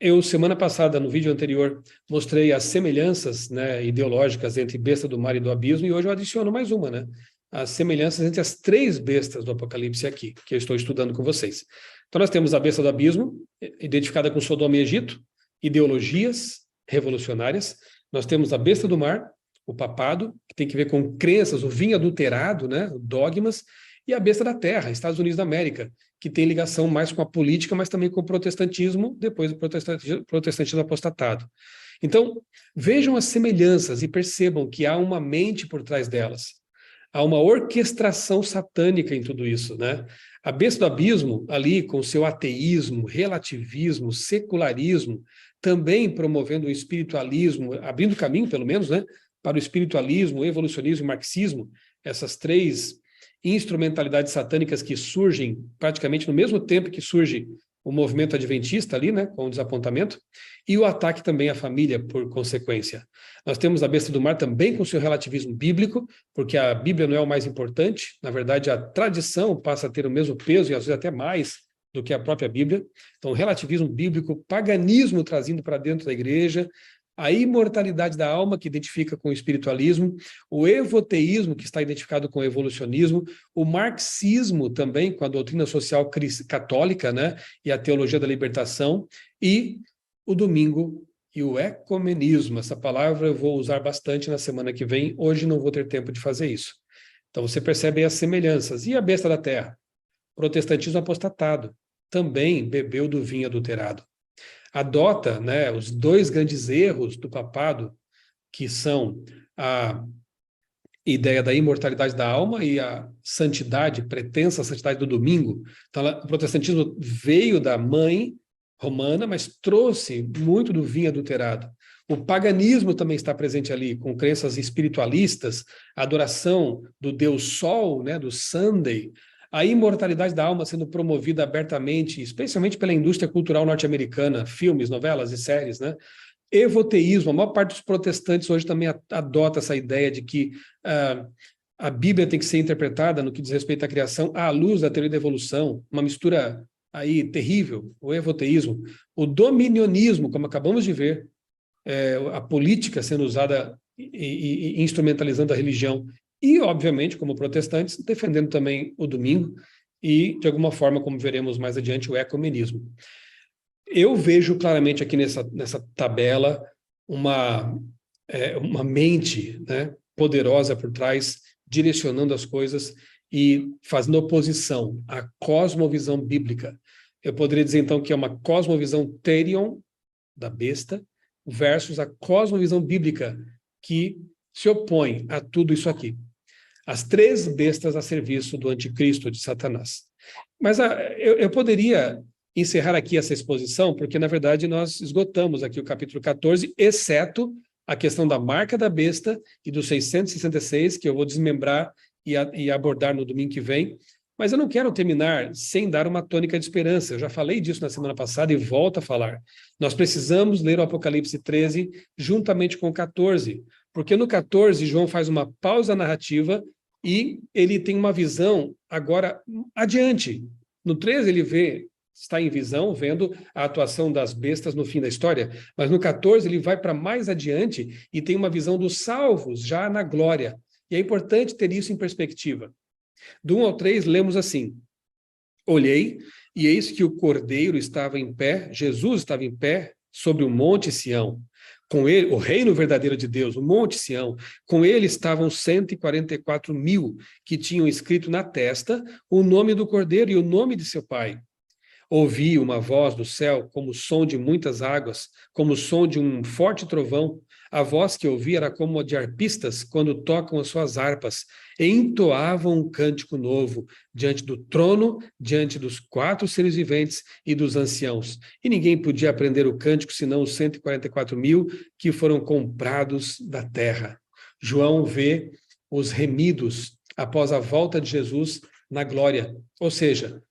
Eu, semana passada, no vídeo anterior, mostrei as semelhanças, né, ideológicas entre besta do mar e do abismo, e hoje eu adiciono mais uma, né? As semelhanças entre as 3 bestas do Apocalipse aqui, que eu estou estudando com vocês. Então nós temos a besta do abismo, identificada com Sodoma e Egito, ideologias revolucionárias. Nós temos a besta do mar, o papado, que tem que ver com crenças, o vinho adulterado, né, dogmas, e a besta da terra, Estados Unidos da América, que tem ligação mais com a política, mas também com o protestantismo, depois do protestantismo apostatado. Então, vejam as semelhanças e percebam que há uma mente por trás delas. Há uma orquestração satânica em tudo isso, né? A besta do abismo, ali com seu ateísmo, relativismo, secularismo, também promovendo o espiritualismo, abrindo caminho, pelo menos, né, para o espiritualismo, o evolucionismo e o marxismo, essas 3 instrumentalidades satânicas que surgem praticamente no mesmo tempo que surge o movimento adventista ali, né, com o desapontamento, e o ataque também à família, por consequência. Nós temos a besta do mar também com seu relativismo bíblico, porque a Bíblia não é o mais importante, na verdade a tradição passa a ter o mesmo peso, e às vezes até mais, do que a própria Bíblia. Então, relativismo bíblico, paganismo trazendo para dentro da igreja, a imortalidade da alma, que identifica com o espiritualismo, o evoteísmo, que está identificado com o evolucionismo, o marxismo também, com a doutrina social católica, né, e a teologia da libertação, e o domingo e o ecumenismo. Essa palavra eu vou usar bastante na semana que vem, hoje não vou ter tempo de fazer isso. Então você percebe aí as semelhanças. E a besta da terra? Protestantismo apostatado, também bebeu do vinho adulterado. Adota, né, os 2 grandes erros do papado, que são a ideia da imortalidade da alma e a santidade, pretensa santidade do domingo. Então, o protestantismo veio da mãe romana, mas trouxe muito do vinho adulterado. O paganismo também está presente ali, com crenças espiritualistas, a adoração do Deus Sol, né, do Sunday, a imortalidade da alma sendo promovida abertamente, especialmente pela indústria cultural norte-americana, filmes, novelas e séries, né? Evoteísmo, a maior parte dos protestantes hoje também adota essa ideia de que a Bíblia tem que ser interpretada no que diz respeito à criação à luz da teoria da evolução, uma mistura aí terrível, o evoteísmo, o dominionismo, como acabamos de ver, a política sendo usada e instrumentalizando a religião, e, obviamente, como protestantes, defendendo também o domingo e, de alguma forma, como veremos mais adiante, o ecumenismo. Eu vejo claramente aqui nessa tabela uma mente, né, poderosa por trás, direcionando as coisas e fazendo oposição à cosmovisão bíblica. Eu poderia dizer, então, que é uma cosmovisão terion, da besta, versus a cosmovisão bíblica, que se opõe a tudo isso aqui. As três bestas a serviço do anticristo, de Satanás. Mas eu poderia encerrar aqui essa exposição, porque, na verdade, nós esgotamos aqui o capítulo 14, exceto a questão da marca da besta e do 666, que eu vou desmembrar e abordar no domingo que vem. Mas eu não quero terminar sem dar uma tônica de esperança. Eu já falei disso na semana passada e volto a falar. Nós precisamos ler o Apocalipse 13 juntamente com o 14, porque no 14 João faz uma pausa narrativa e ele tem uma visão agora adiante. No 13 ele está em visão, vendo a atuação das bestas no fim da história, mas no 14 ele vai para mais adiante e tem uma visão dos salvos já na glória. E é importante ter isso em perspectiva. Do 1 ao 3, lemos assim: olhei, e eis que o Cordeiro estava em pé, Jesus estava em pé, sobre o monte Sião. Com ele, o reino verdadeiro de Deus, o monte Sião. Com ele estavam 144.000 que tinham escrito na testa o nome do Cordeiro e o nome de seu pai. Ouvi uma voz do céu, como o som de muitas águas, como o som de um forte trovão. A voz que ouvi era como a de arpistas quando tocam as suas harpas, e entoavam um cântico novo diante do trono, diante dos 4 seres viventes e dos anciãos. E ninguém podia aprender o cântico senão os 144.000 que foram comprados da terra. João vê os remidos após a volta de Jesus na glória, ou seja,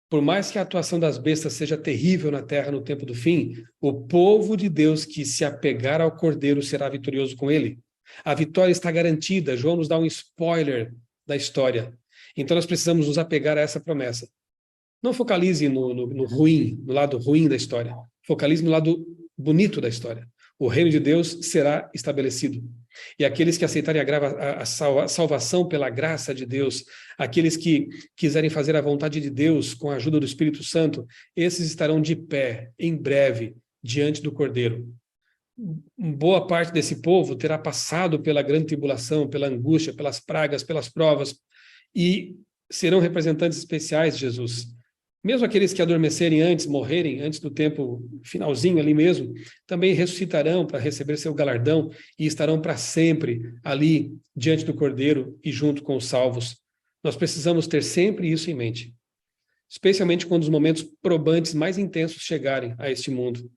por mais que a atuação das bestas seja terrível na terra no tempo do fim, o povo de Deus que se apegar ao Cordeiro será vitorioso com ele. A vitória está garantida. João nos dá um spoiler da história. Então nós precisamos nos apegar a essa promessa. Não focalize no ruim, no lado ruim da história. Focalize no lado bonito da história. O reino de Deus será estabelecido. E aqueles que aceitarem a salvação pela graça de Deus, aqueles que quiserem fazer a vontade de Deus com a ajuda do Espírito Santo, esses estarão de pé, em breve, diante do Cordeiro. Boa parte desse povo terá passado pela grande tribulação, pela angústia, pelas pragas, pelas provas, e serão representantes especiais de Jesus. Mesmo aqueles que adormecerem antes, morrerem antes do tempo finalzinho ali mesmo, também ressuscitarão para receber seu galardão e estarão para sempre ali diante do Cordeiro e junto com os salvos. Nós precisamos ter sempre isso em mente, especialmente quando os momentos probantes mais intensos chegarem a este mundo.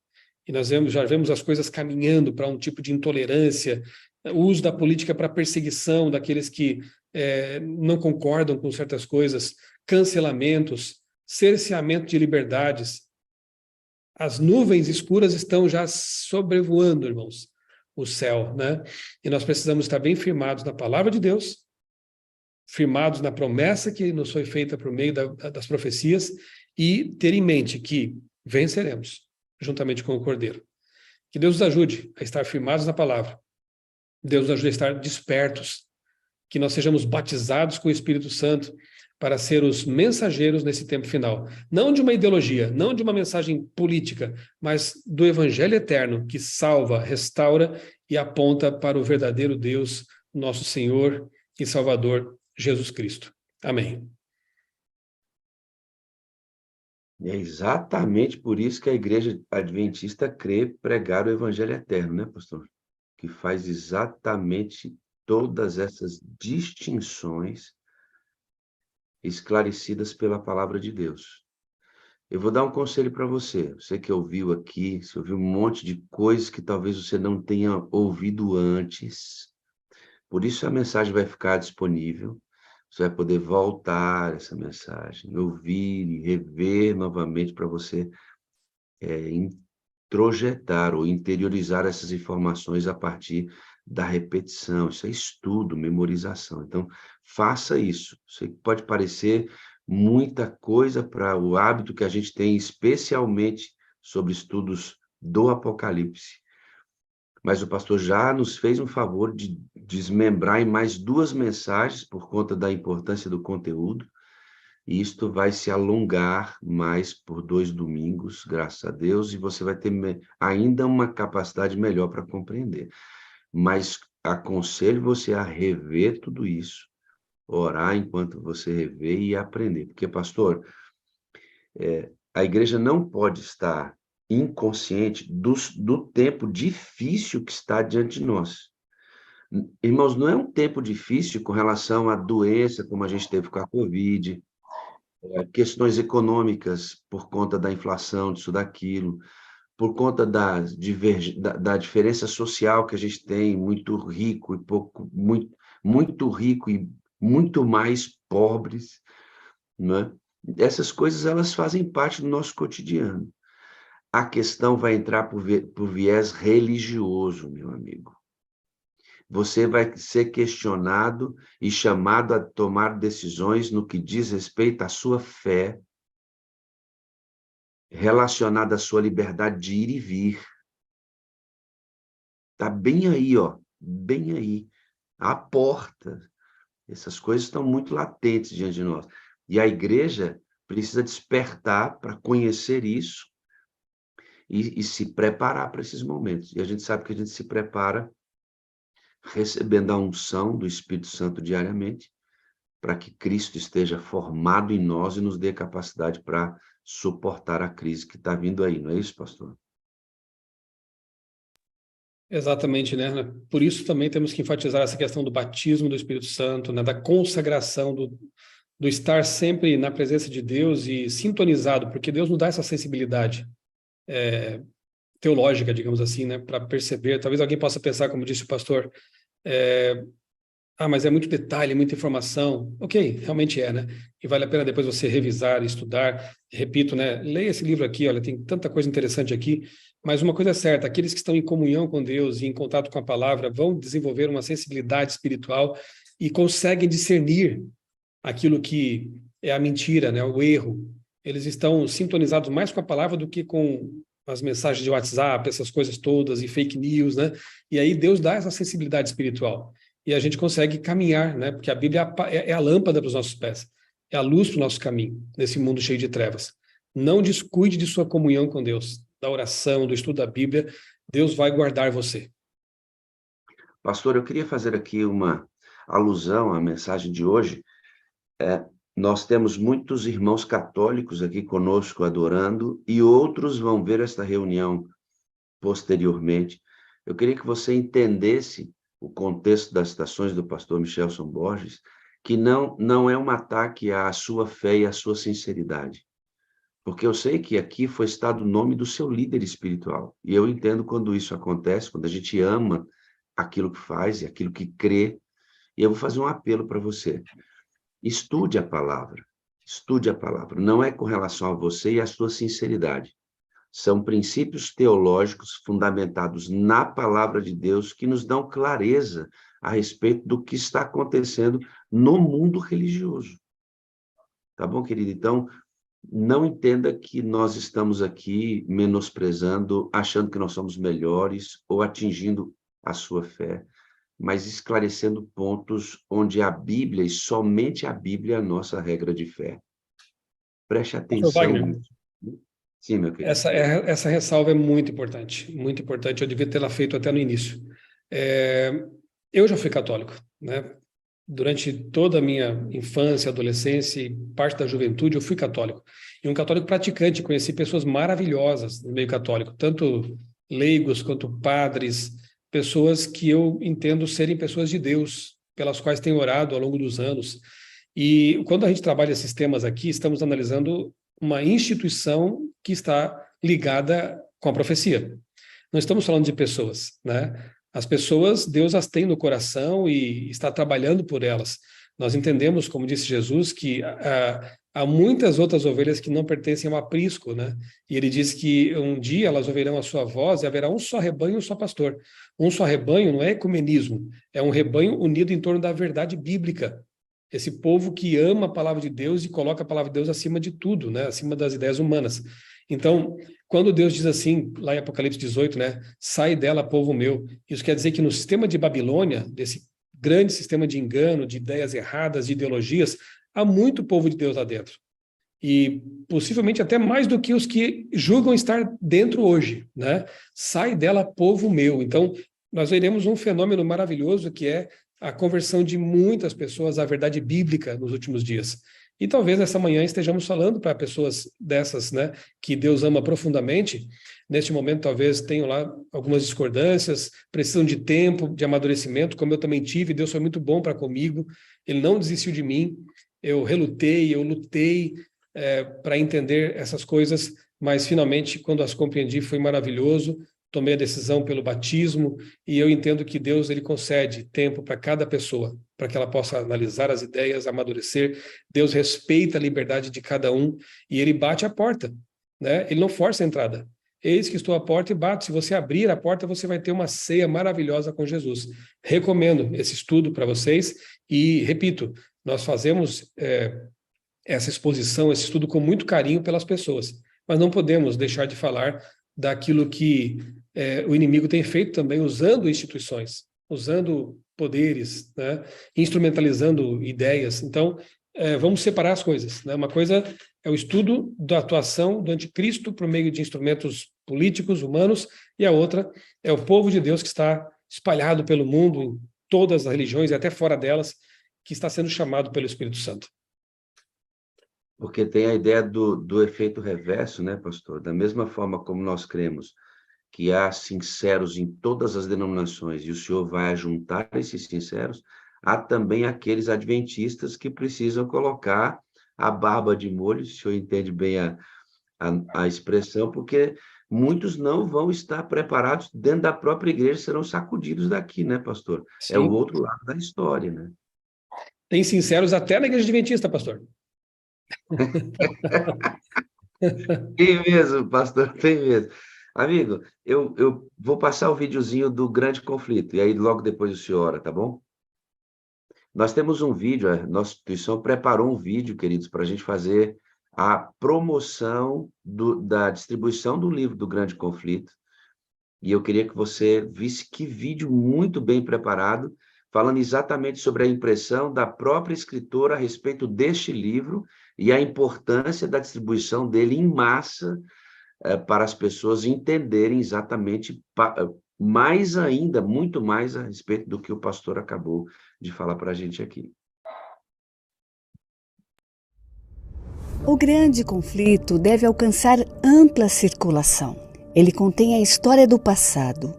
E nós já vemos as coisas caminhando para um tipo de intolerância, o uso da política para perseguição daqueles que não concordam com certas coisas, cancelamentos, cerceamento de liberdades. As nuvens escuras estão já sobrevoando, irmãos, o céu, né? E nós precisamos estar bem firmados na palavra de Deus, firmados na promessa que nos foi feita por meio das profecias e ter em mente que venceremos juntamente com o Cordeiro. Que Deus nos ajude a estar firmados na palavra. Deus nos ajude a estar despertos. Que nós sejamos batizados com o Espírito Santo para ser os mensageiros nesse tempo final. Não de uma ideologia, não de uma mensagem política, mas do Evangelho eterno que salva, restaura e aponta para o verdadeiro Deus, nosso Senhor e Salvador, Jesus Cristo. Amém. É exatamente por isso que a Igreja Adventista crê pregar o Evangelho eterno, né, pastor? Que faz exatamente todas essas distinções esclarecidas pela palavra de Deus. Eu vou dar um conselho para você. Você que ouviu aqui, você ouviu um monte de coisas que talvez você não tenha ouvido antes. Por isso a mensagem vai ficar disponível. Você vai poder voltar essa mensagem, ouvir e rever novamente para você introjetar ou interiorizar essas informações a partir da repetição. Isso é estudo, memorização. Então, faça isso. Sei que pode parecer muita coisa para o hábito que a gente tem, especialmente sobre estudos do Apocalipse. Mas o pastor já nos fez um favor de desmembrar em mais 2 mensagens por conta da importância do conteúdo, e isto vai se alongar mais por 2 domingos, graças a Deus, e você vai ter ainda uma capacidade melhor para compreender. Mas aconselho você a rever tudo isso, orar enquanto você revê e aprender. Porque, pastor, a igreja não pode estar inconsciente do tempo difícil que está diante de nós. Irmãos, não é um tempo difícil com relação à doença, como a gente teve com a Covid, questões econômicas por conta da inflação, disso, daquilo, por conta da diferença social que a gente tem, muito rico e pouco, muito rico e muito mais pobres, né? Essas coisas, elas fazem parte do nosso cotidiano. A questão vai entrar por viés religioso, meu amigo. Você vai ser questionado e chamado a tomar decisões no que diz respeito à sua fé, relacionada à sua liberdade de ir e vir. Está bem aí, ó, bem aí, à porta. Essas coisas estão muito latentes diante de nós. E a igreja precisa despertar para conhecer isso e se preparar para esses momentos. E a gente sabe que a gente se prepara recebendo a unção do Espírito Santo diariamente, para que Cristo esteja formado em nós e nos dê capacidade para suportar a crise que está vindo aí. Não é isso, pastor? Exatamente, né? Por isso também temos que enfatizar essa questão do batismo do Espírito Santo, né? Da consagração, do estar sempre na presença de Deus e sintonizado, porque Deus nos dá essa sensibilidade teológica, digamos assim, né? Para perceber. Talvez alguém possa pensar, como disse o pastor, mas é muito detalhe, muita informação. Ok, realmente é, né? E vale a pena depois você revisar, estudar. Repito, né? Leia esse livro aqui, olha, tem tanta coisa interessante aqui. Mas uma coisa é certa, aqueles que estão em comunhão com Deus e em contato com a palavra vão desenvolver uma sensibilidade espiritual e conseguem discernir aquilo que é a mentira, né? O erro. Eles estão sintonizados mais com a palavra do que com as mensagens de WhatsApp, essas coisas todas e fake news, né? E aí Deus dá essa sensibilidade espiritual. E a gente consegue caminhar, né? Porque a Bíblia é a lâmpada para os nossos pés, é a luz para o nosso caminho, nesse mundo cheio de trevas. Não descuide de sua comunhão com Deus, da oração, do estudo da Bíblia. Deus vai guardar você. Pastor, eu queria fazer aqui uma alusão à mensagem de hoje. Nós temos muitos irmãos católicos aqui conosco adorando e outros vão ver esta reunião posteriormente. Eu queria que você entendesse o contexto das citações do pastor Michelson Borges, que não é um ataque à sua fé e à sua sinceridade. Porque eu sei que aqui foi citado o nome do seu líder espiritual. E eu entendo quando isso acontece, quando a gente ama aquilo que faz e aquilo que crê. E eu vou fazer um apelo para você. Estude a palavra. Estude a palavra. Não é com relação a você e à sua sinceridade. São princípios teológicos fundamentados na palavra de Deus que nos dão clareza a respeito do que está acontecendo no mundo religioso. Tá bom, querido? Então, não entenda que nós estamos aqui menosprezando, achando que nós somos melhores ou atingindo a sua fé, mas esclarecendo pontos onde a Bíblia, e somente a Bíblia, é a nossa regra de fé. Preste atenção. Wagner, sim, meu querido. Essa ressalva é muito importante, muito importante. Eu devia tê-la feito até no início. Eu já fui católico, né? Durante toda a minha infância, adolescência e parte da juventude, eu fui católico. E um católico praticante, conheci pessoas maravilhosas no meio católico, tanto leigos quanto padres, pessoas que eu entendo serem pessoas de Deus, pelas quais tenho orado ao longo dos anos. E quando a gente trabalha esses temas aqui, estamos analisando uma instituição que está ligada com a profecia. Não estamos falando de pessoas, né? As pessoas, Deus as tem no coração e está trabalhando por elas. Nós entendemos, como disse Jesus, que há muitas outras ovelhas que não pertencem ao aprisco, né? E ele diz que um dia elas ouvirão a sua voz e haverá um só rebanho e um só pastor. Um só rebanho não é ecumenismo, é um rebanho unido em torno da verdade bíblica. Esse povo que ama a palavra de Deus e coloca a palavra de Deus acima de tudo, né? Acima das ideias humanas. Então, quando Deus diz assim, lá em Apocalipse 18, né? Sai dela, povo meu. Isso quer dizer que no sistema de Babilônia, desse grande sistema de engano, de ideias erradas, de ideologias, há muito povo de Deus lá dentro. E possivelmente até mais do que os que julgam estar dentro hoje, né? Sai dela, povo meu. Então, nós veremos um fenômeno maravilhoso que é a conversão de muitas pessoas à verdade bíblica nos últimos dias. E talvez essa manhã estejamos falando para pessoas dessas, né, que Deus ama profundamente. Neste momento, talvez tenham lá algumas discordâncias, precisam de tempo, de amadurecimento, como eu também tive. Deus foi muito bom para comigo, Ele não desistiu de mim. Eu relutei, eu lutei para entender essas coisas, mas finalmente, quando as compreendi, foi maravilhoso. Tomei a decisão pelo batismo e eu entendo que Deus ele concede tempo para cada pessoa, para que ela possa analisar as ideias, amadurecer. Deus respeita a liberdade de cada um e ele bate a porta, né? Ele não força a entrada. Eis que estou à porta e bato. Se você abrir a porta, você vai ter uma ceia maravilhosa com Jesus. Recomendo esse estudo para vocês e, repito, nós fazemos essa exposição, esse estudo com muito carinho pelas pessoas, mas não podemos deixar de falar daquilo que o inimigo tem feito também, usando instituições, usando poderes, né? Instrumentalizando ideias. Então, vamos separar as coisas, né? Uma coisa é o estudo da atuação do anticristo por meio de instrumentos políticos, humanos, e a outra é o povo de Deus que está espalhado pelo mundo, em todas as religiões e até fora delas, que está sendo chamado pelo Espírito Santo. Porque tem a ideia do efeito reverso, né, pastor? Da mesma forma como nós cremos que há sinceros em todas as denominações e o Senhor vai ajuntar esses sinceros, há também aqueles adventistas que precisam colocar a barba de molho, se o senhor entende bem a expressão, porque muitos não vão estar preparados dentro da própria igreja, serão sacudidos daqui, né, pastor? Sim. É o outro lado da história, né? Tem sinceros até na igreja adventista, pastor. Tem mesmo, pastor, tem mesmo. Amigo, eu vou passar o videozinho do grande conflito, e aí logo depois o senhor ora, tá bom? Nós temos um vídeo, a nossa instituição preparou um vídeo, queridos, para a gente fazer a promoção da distribuição do livro do Grande Conflito, e eu queria que você visse que vídeo muito bem preparado, falando exatamente sobre a impressão da própria escritora a respeito deste livro e a importância da distribuição dele em massa para as pessoas entenderem exatamente mais ainda, muito mais a respeito do que o pastor acabou de falar para a gente aqui. O Grande Conflito deve alcançar ampla circulação. Ele contém a história do passado,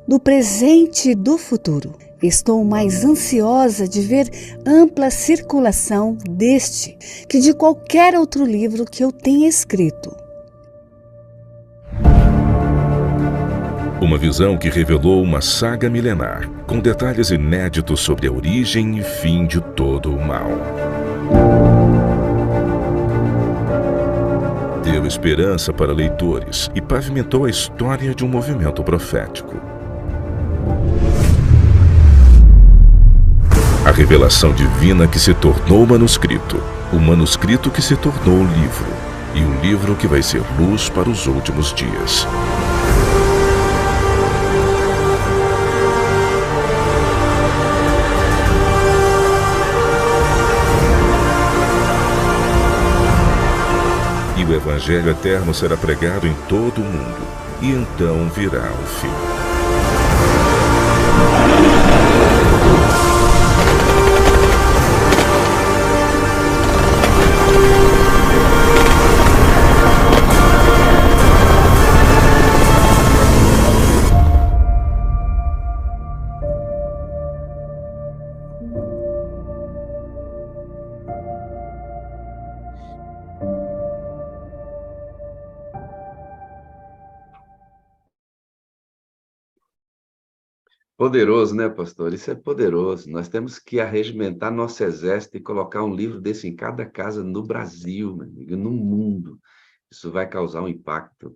do presente e do futuro. Estou mais ansiosa de ver ampla circulação deste que de qualquer outro livro que eu tenha escrito. Uma visão que revelou uma saga milenar, com detalhes inéditos sobre a origem e fim de todo o mal. Deu esperança para leitores e pavimentou a história de um movimento profético. A revelação divina que se tornou manuscrito, o manuscrito que se tornou livro, e o livro que vai ser luz para os últimos dias. E o Evangelho eterno será pregado em todo o mundo, e então virá o fim. Poderoso, né, pastor? Isso é poderoso. Nós temos que arregimentar nosso exército e colocar um livro desse em cada casa no Brasil, meu amigo, no mundo. Isso vai causar um impacto.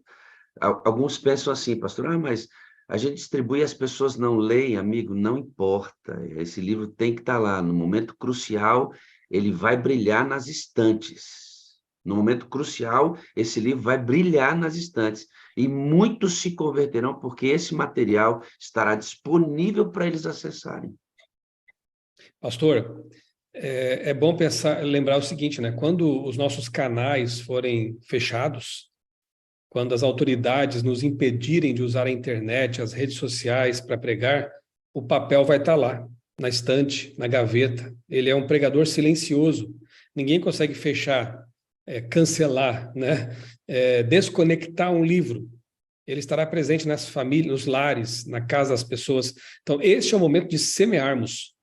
Alguns pensam assim, pastor, mas a gente distribui e as pessoas não leem, amigo, não importa. Esse livro tem que estar lá, no momento crucial, ele vai brilhar nas estantes. No momento crucial, esse livro vai brilhar nas estantes. E muitos se converterão porque esse material estará disponível para eles acessarem. Pastor, é bom lembrar o seguinte, né? Quando os nossos canais forem fechados, quando as autoridades nos impedirem de usar a internet, as redes sociais para pregar, o papel vai estar lá, na estante, na gaveta. Ele é um pregador silencioso. Ninguém consegue fechar, cancelar, né? Desconectar um livro. Ele estará presente nas famílias, nos lares, na casa das pessoas. Então, este é o momento de semearmos,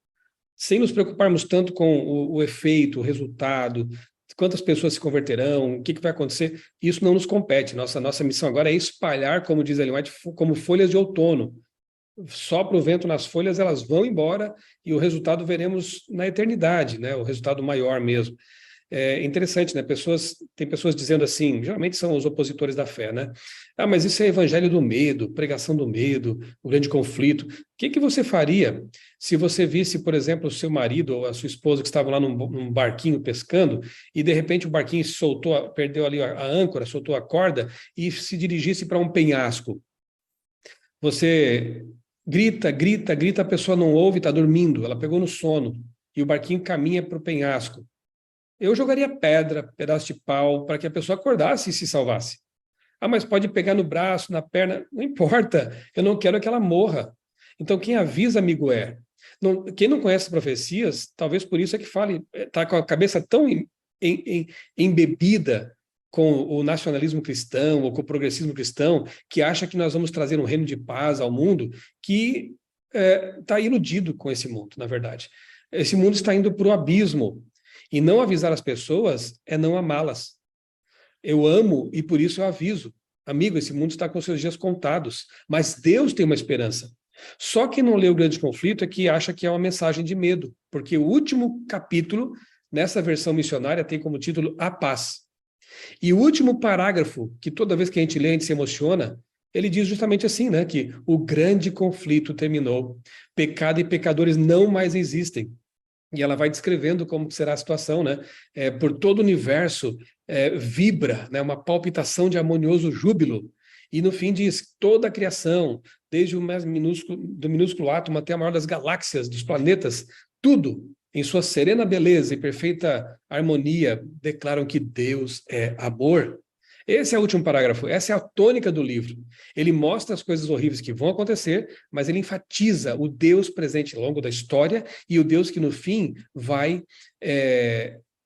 sem nos preocuparmos tanto com o efeito, o resultado, quantas pessoas se converterão, o que vai acontecer. Isso não nos compete. Nossa missão agora é espalhar, como diz Ellen White, como folhas de outono. Sopra o vento nas folhas, elas vão embora e o resultado veremos na eternidade, né? O resultado maior mesmo. É interessante, né? Tem pessoas dizendo assim, geralmente são os opositores da fé, né? Ah, mas isso é evangelho do medo, pregação do medo, o grande conflito. O que você faria se você visse, por exemplo, o seu marido ou a sua esposa que estavam lá num barquinho pescando e de repente o barquinho soltou, perdeu ali a âncora, soltou a corda e se dirigisse para um penhasco? Você grita, a pessoa não ouve, está dormindo, ela pegou no sono e o barquinho caminha para o penhasco. Eu jogaria pedra, pedaço de pau, para que a pessoa acordasse e se salvasse. Ah, mas pode pegar no braço, na perna, não importa, eu não quero que ela morra. Então, quem avisa, amigo, quem não conhece profecias, talvez por isso é que fale, está com a cabeça tão embebida com o nacionalismo cristão ou com o progressismo cristão, que acha que nós vamos trazer um reino de paz ao mundo, que está iludido com esse mundo, na verdade. Esse mundo está indo para o abismo. E não avisar as pessoas é não amá-las. Eu amo e por isso eu aviso. Amigo, esse mundo está com seus dias contados, mas Deus tem uma esperança. Só quem não lê o Grande Conflito é que acha que é uma mensagem de medo, porque o último capítulo, nessa versão missionária, tem como título A Paz. E o último parágrafo, que toda vez que a gente lê, a gente se emociona, ele diz justamente assim, né, que o grande conflito terminou, pecado e pecadores não mais existem. E ela vai descrevendo como será a situação, né? Por todo o universo vibra, né? Uma palpitação de harmonioso júbilo. E no fim diz, toda a criação, desde o mais minúsculo, do minúsculo átomo até a maior das galáxias, dos planetas, tudo, em sua serena beleza e perfeita harmonia, declaram que Deus é amor. Esse é o último parágrafo, essa é a tônica do livro. Ele mostra as coisas horríveis que vão acontecer, mas ele enfatiza o Deus presente ao longo da história e o Deus que, no fim, vai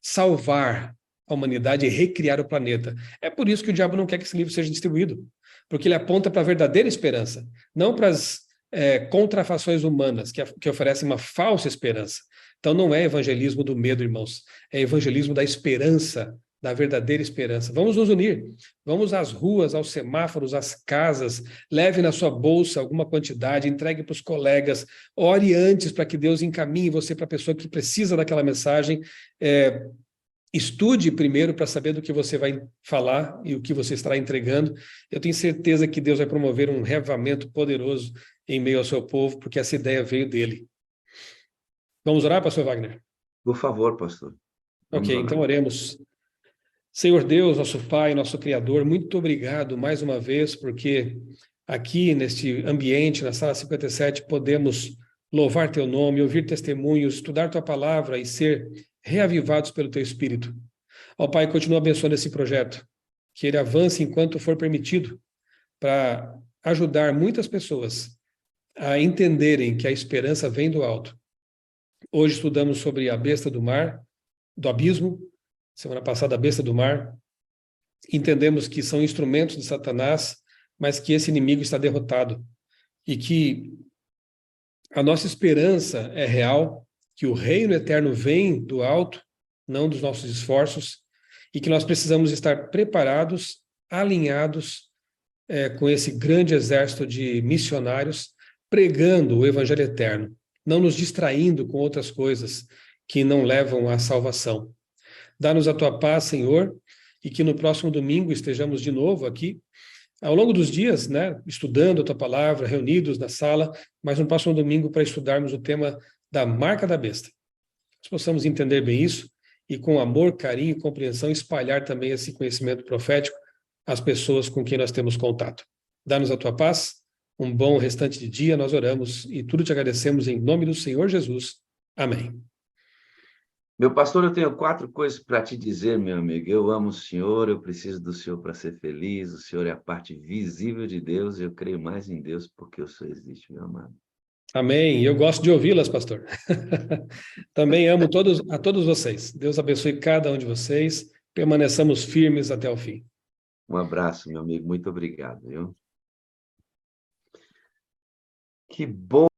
salvar a humanidade e recriar o planeta. É por isso que o diabo não quer que esse livro seja distribuído, porque ele aponta para a verdadeira esperança, não para as contrafações humanas, que oferecem uma falsa esperança. Então não é evangelismo do medo, irmãos, é evangelismo da esperança, da verdadeira esperança. Vamos nos unir, vamos às ruas, aos semáforos, às casas, leve na sua bolsa alguma quantidade, entregue para os colegas, ore antes para que Deus encaminhe você para a pessoa que precisa daquela mensagem, estude primeiro para saber do que você vai falar e o que você estará entregando. Eu tenho certeza que Deus vai promover um reavivamento poderoso em meio ao seu povo, porque essa ideia veio dele. Vamos orar, pastor Wagner? Por favor, pastor. Ok, então oremos. Senhor Deus, nosso Pai, nosso Criador, muito obrigado mais uma vez, porque aqui neste ambiente, na sala 57, podemos louvar Teu nome, ouvir testemunhos, estudar Tua palavra e ser reavivados pelo Teu Espírito. Ó Pai, continua abençoando esse projeto, que ele avance enquanto for permitido, para ajudar muitas pessoas a entenderem que a esperança vem do alto. Hoje estudamos sobre a besta do mar, do abismo, semana passada a besta do mar. Entendemos que são instrumentos de Satanás, mas que esse inimigo está derrotado e que a nossa esperança é real, que o reino eterno vem do alto, não dos nossos esforços, e que nós precisamos estar preparados, alinhados com esse grande exército de missionários, pregando o evangelho eterno, não nos distraindo com outras coisas que não levam à salvação. Dá-nos a Tua paz, Senhor, e que no próximo domingo estejamos de novo aqui, ao longo dos dias, né, estudando a Tua palavra, reunidos na sala, mas no próximo domingo para estudarmos o tema da marca da besta. nós possamos entender bem isso e com amor, carinho e compreensão espalhar também esse conhecimento profético às pessoas com quem nós temos contato. Dá-nos a tua paz, um bom restante de dia, nós oramos e tudo te agradecemos em nome do Senhor Jesus. Amém. Meu pastor, eu tenho 4 coisas para te dizer, meu amigo. Eu amo o Senhor, eu preciso do Senhor para ser feliz. O Senhor é a parte visível de Deus e eu creio mais em Deus porque o Senhor existe, meu amado. Amém. Eu gosto de ouvi-las, pastor. Também amo a todos vocês. Deus abençoe cada um de vocês. Permaneçamos firmes até o fim. Um abraço, meu amigo. Muito obrigado, viu? Que bom.